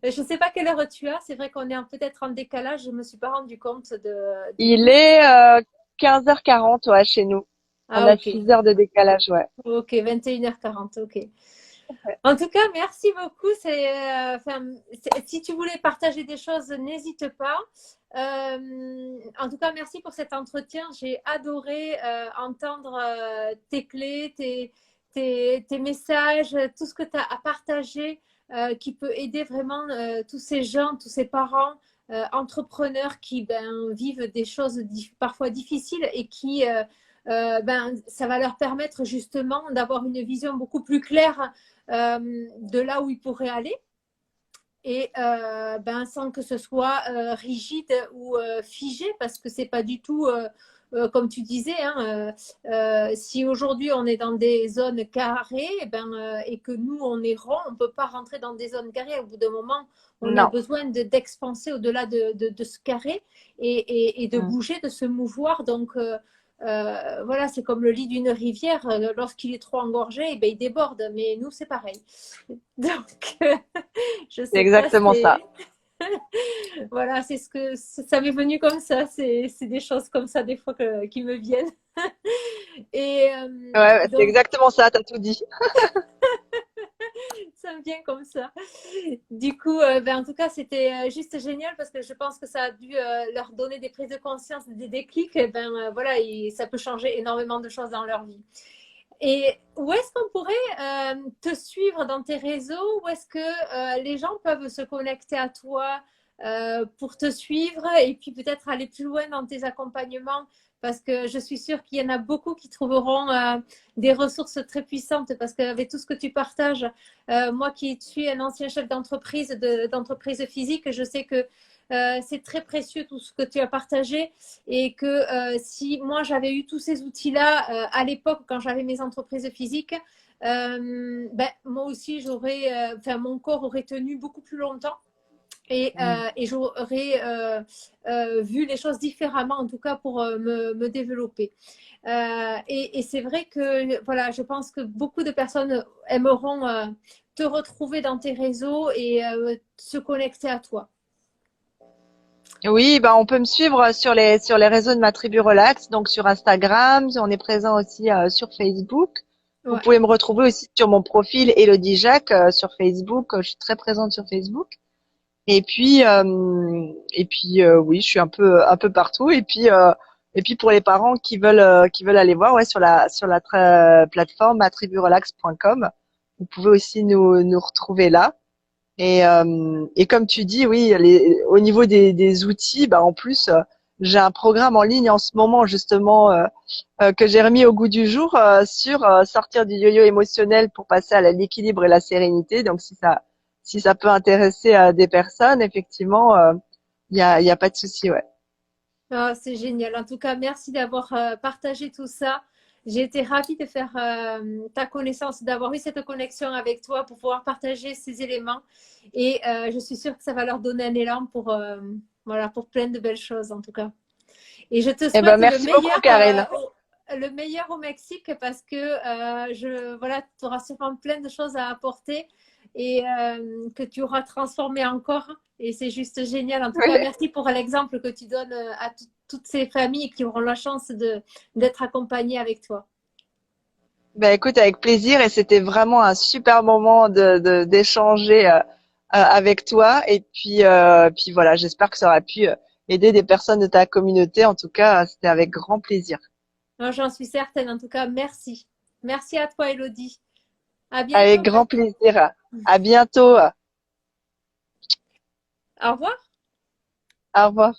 Je ne sais pas quelle heure tu as. C'est vrai qu'on est peut-être en décalage. Je ne me suis pas rendu compte du Il coup. est 15h40, ouais, chez nous. On Ah, a ok. 6 heures de décalage, ouais. Ok, 21h40. Ok. En tout cas, merci beaucoup. Si tu voulais partager des choses, n'hésite pas. En tout cas, merci pour cet entretien. J'ai adoré entendre tes clés, tes messages, tout ce que tu as à partager qui peut aider vraiment tous ces gens, tous ces parents, entrepreneurs qui vivent des choses parfois difficiles et qui, ça va leur permettre justement d'avoir une vision beaucoup plus claire de là où ils pourraient aller et sans que ce soit rigide ou figé parce que c'est pas du tout comme tu disais hein, si aujourd'hui on est dans des zones carrées et que nous on est rond, on peut pas rentrer dans des zones carrées. Au bout d'un moment on a Non. besoin d'expanser au-delà de ce carré et de bouger, de se mouvoir. Donc voilà, c'est comme le lit d'une rivière. Lorsqu'il est trop engorgé, eh ben, il déborde. Mais nous, c'est pareil. Donc, je C'est sais pas, exactement ça. voilà, c'est ce que ça m'est venu comme ça. C'est des choses comme ça des fois qui me viennent. Et Ouais, c'est donc, exactement ça, t'as tout dit. ça me vient comme ça. Du coup, ben, en tout cas, c'était juste génial parce que je pense que ça a dû leur donner des prises de conscience, des déclics. Et ben, voilà, ça peut changer énormément de choses dans leur vie. Et où est-ce qu'on pourrait te suivre dans tes réseaux? Où est-ce que les gens peuvent se connecter à toi pour te suivre et puis peut-être aller plus loin dans tes accompagnements? Parce que je suis sûre qu'il y en a beaucoup qui trouveront des ressources très puissantes parce qu'avec tout ce que tu partages, moi qui suis un ancien chef d'entreprise physique, je sais que c'est très précieux tout ce que tu as partagé et que si moi j'avais eu tous ces outils-là à l'époque quand j'avais mes entreprises physiques, ben, moi aussi j'aurais, enfin mon corps aurait tenu beaucoup plus longtemps et j'aurais vu les choses différemment en tout cas pour me développer. Et c'est vrai que voilà, je pense que beaucoup de personnes aimeront te retrouver dans tes réseaux et se connecter à toi. Oui, bah on peut me suivre sur les réseaux de ma tribu Relax, donc sur Instagram, on est présent aussi sur Facebook. Vous Ouais. pouvez me retrouver aussi sur mon profil Elodie Jacques sur Facebook. Je suis très présente sur Facebook. Oui, je suis un peu partout. Et puis pour les parents qui veulent aller voir, ouais, sur la plateforme matriburelax.com, vous pouvez aussi nous retrouver là. Et comme tu dis, oui, au niveau des outils, bah en plus, j'ai un programme en ligne en ce moment justement que j'ai remis au goût du jour sur sortir du yo-yo émotionnel pour passer à l'équilibre et la sérénité. Donc si ça peut intéresser des personnes, effectivement, il y a pas de souci, ouais. Ah, c'est génial. En tout cas, merci d'avoir partagé tout ça. J'ai été ravie de faire ta connaissance, d'avoir eu cette connexion avec toi pour pouvoir partager ces éléments. Et je suis sûre que ça va leur donner un élan pour, voilà, pour plein de belles choses, en tout cas. Et je te Eh ben souhaite merci beaucoup, Karen. le meilleur au Mexique parce que voilà, tu auras sûrement plein de choses à apporter et que tu auras transformé encore. Et c'est juste génial. En tout cas, merci pour l'exemple que tu donnes à toutes ces familles qui auront la chance d'être accompagnées avec toi. Ben écoute, avec plaisir. Et c'était vraiment un super moment d'échanger avec toi. Puis voilà, j'espère que ça aura pu aider des personnes de ta communauté. En tout cas, c'était avec grand plaisir. J'en suis certaine. En tout cas, merci. Merci à toi, Elodie. À Avec bientôt. grand plaisir. À bientôt. Au revoir. Au revoir.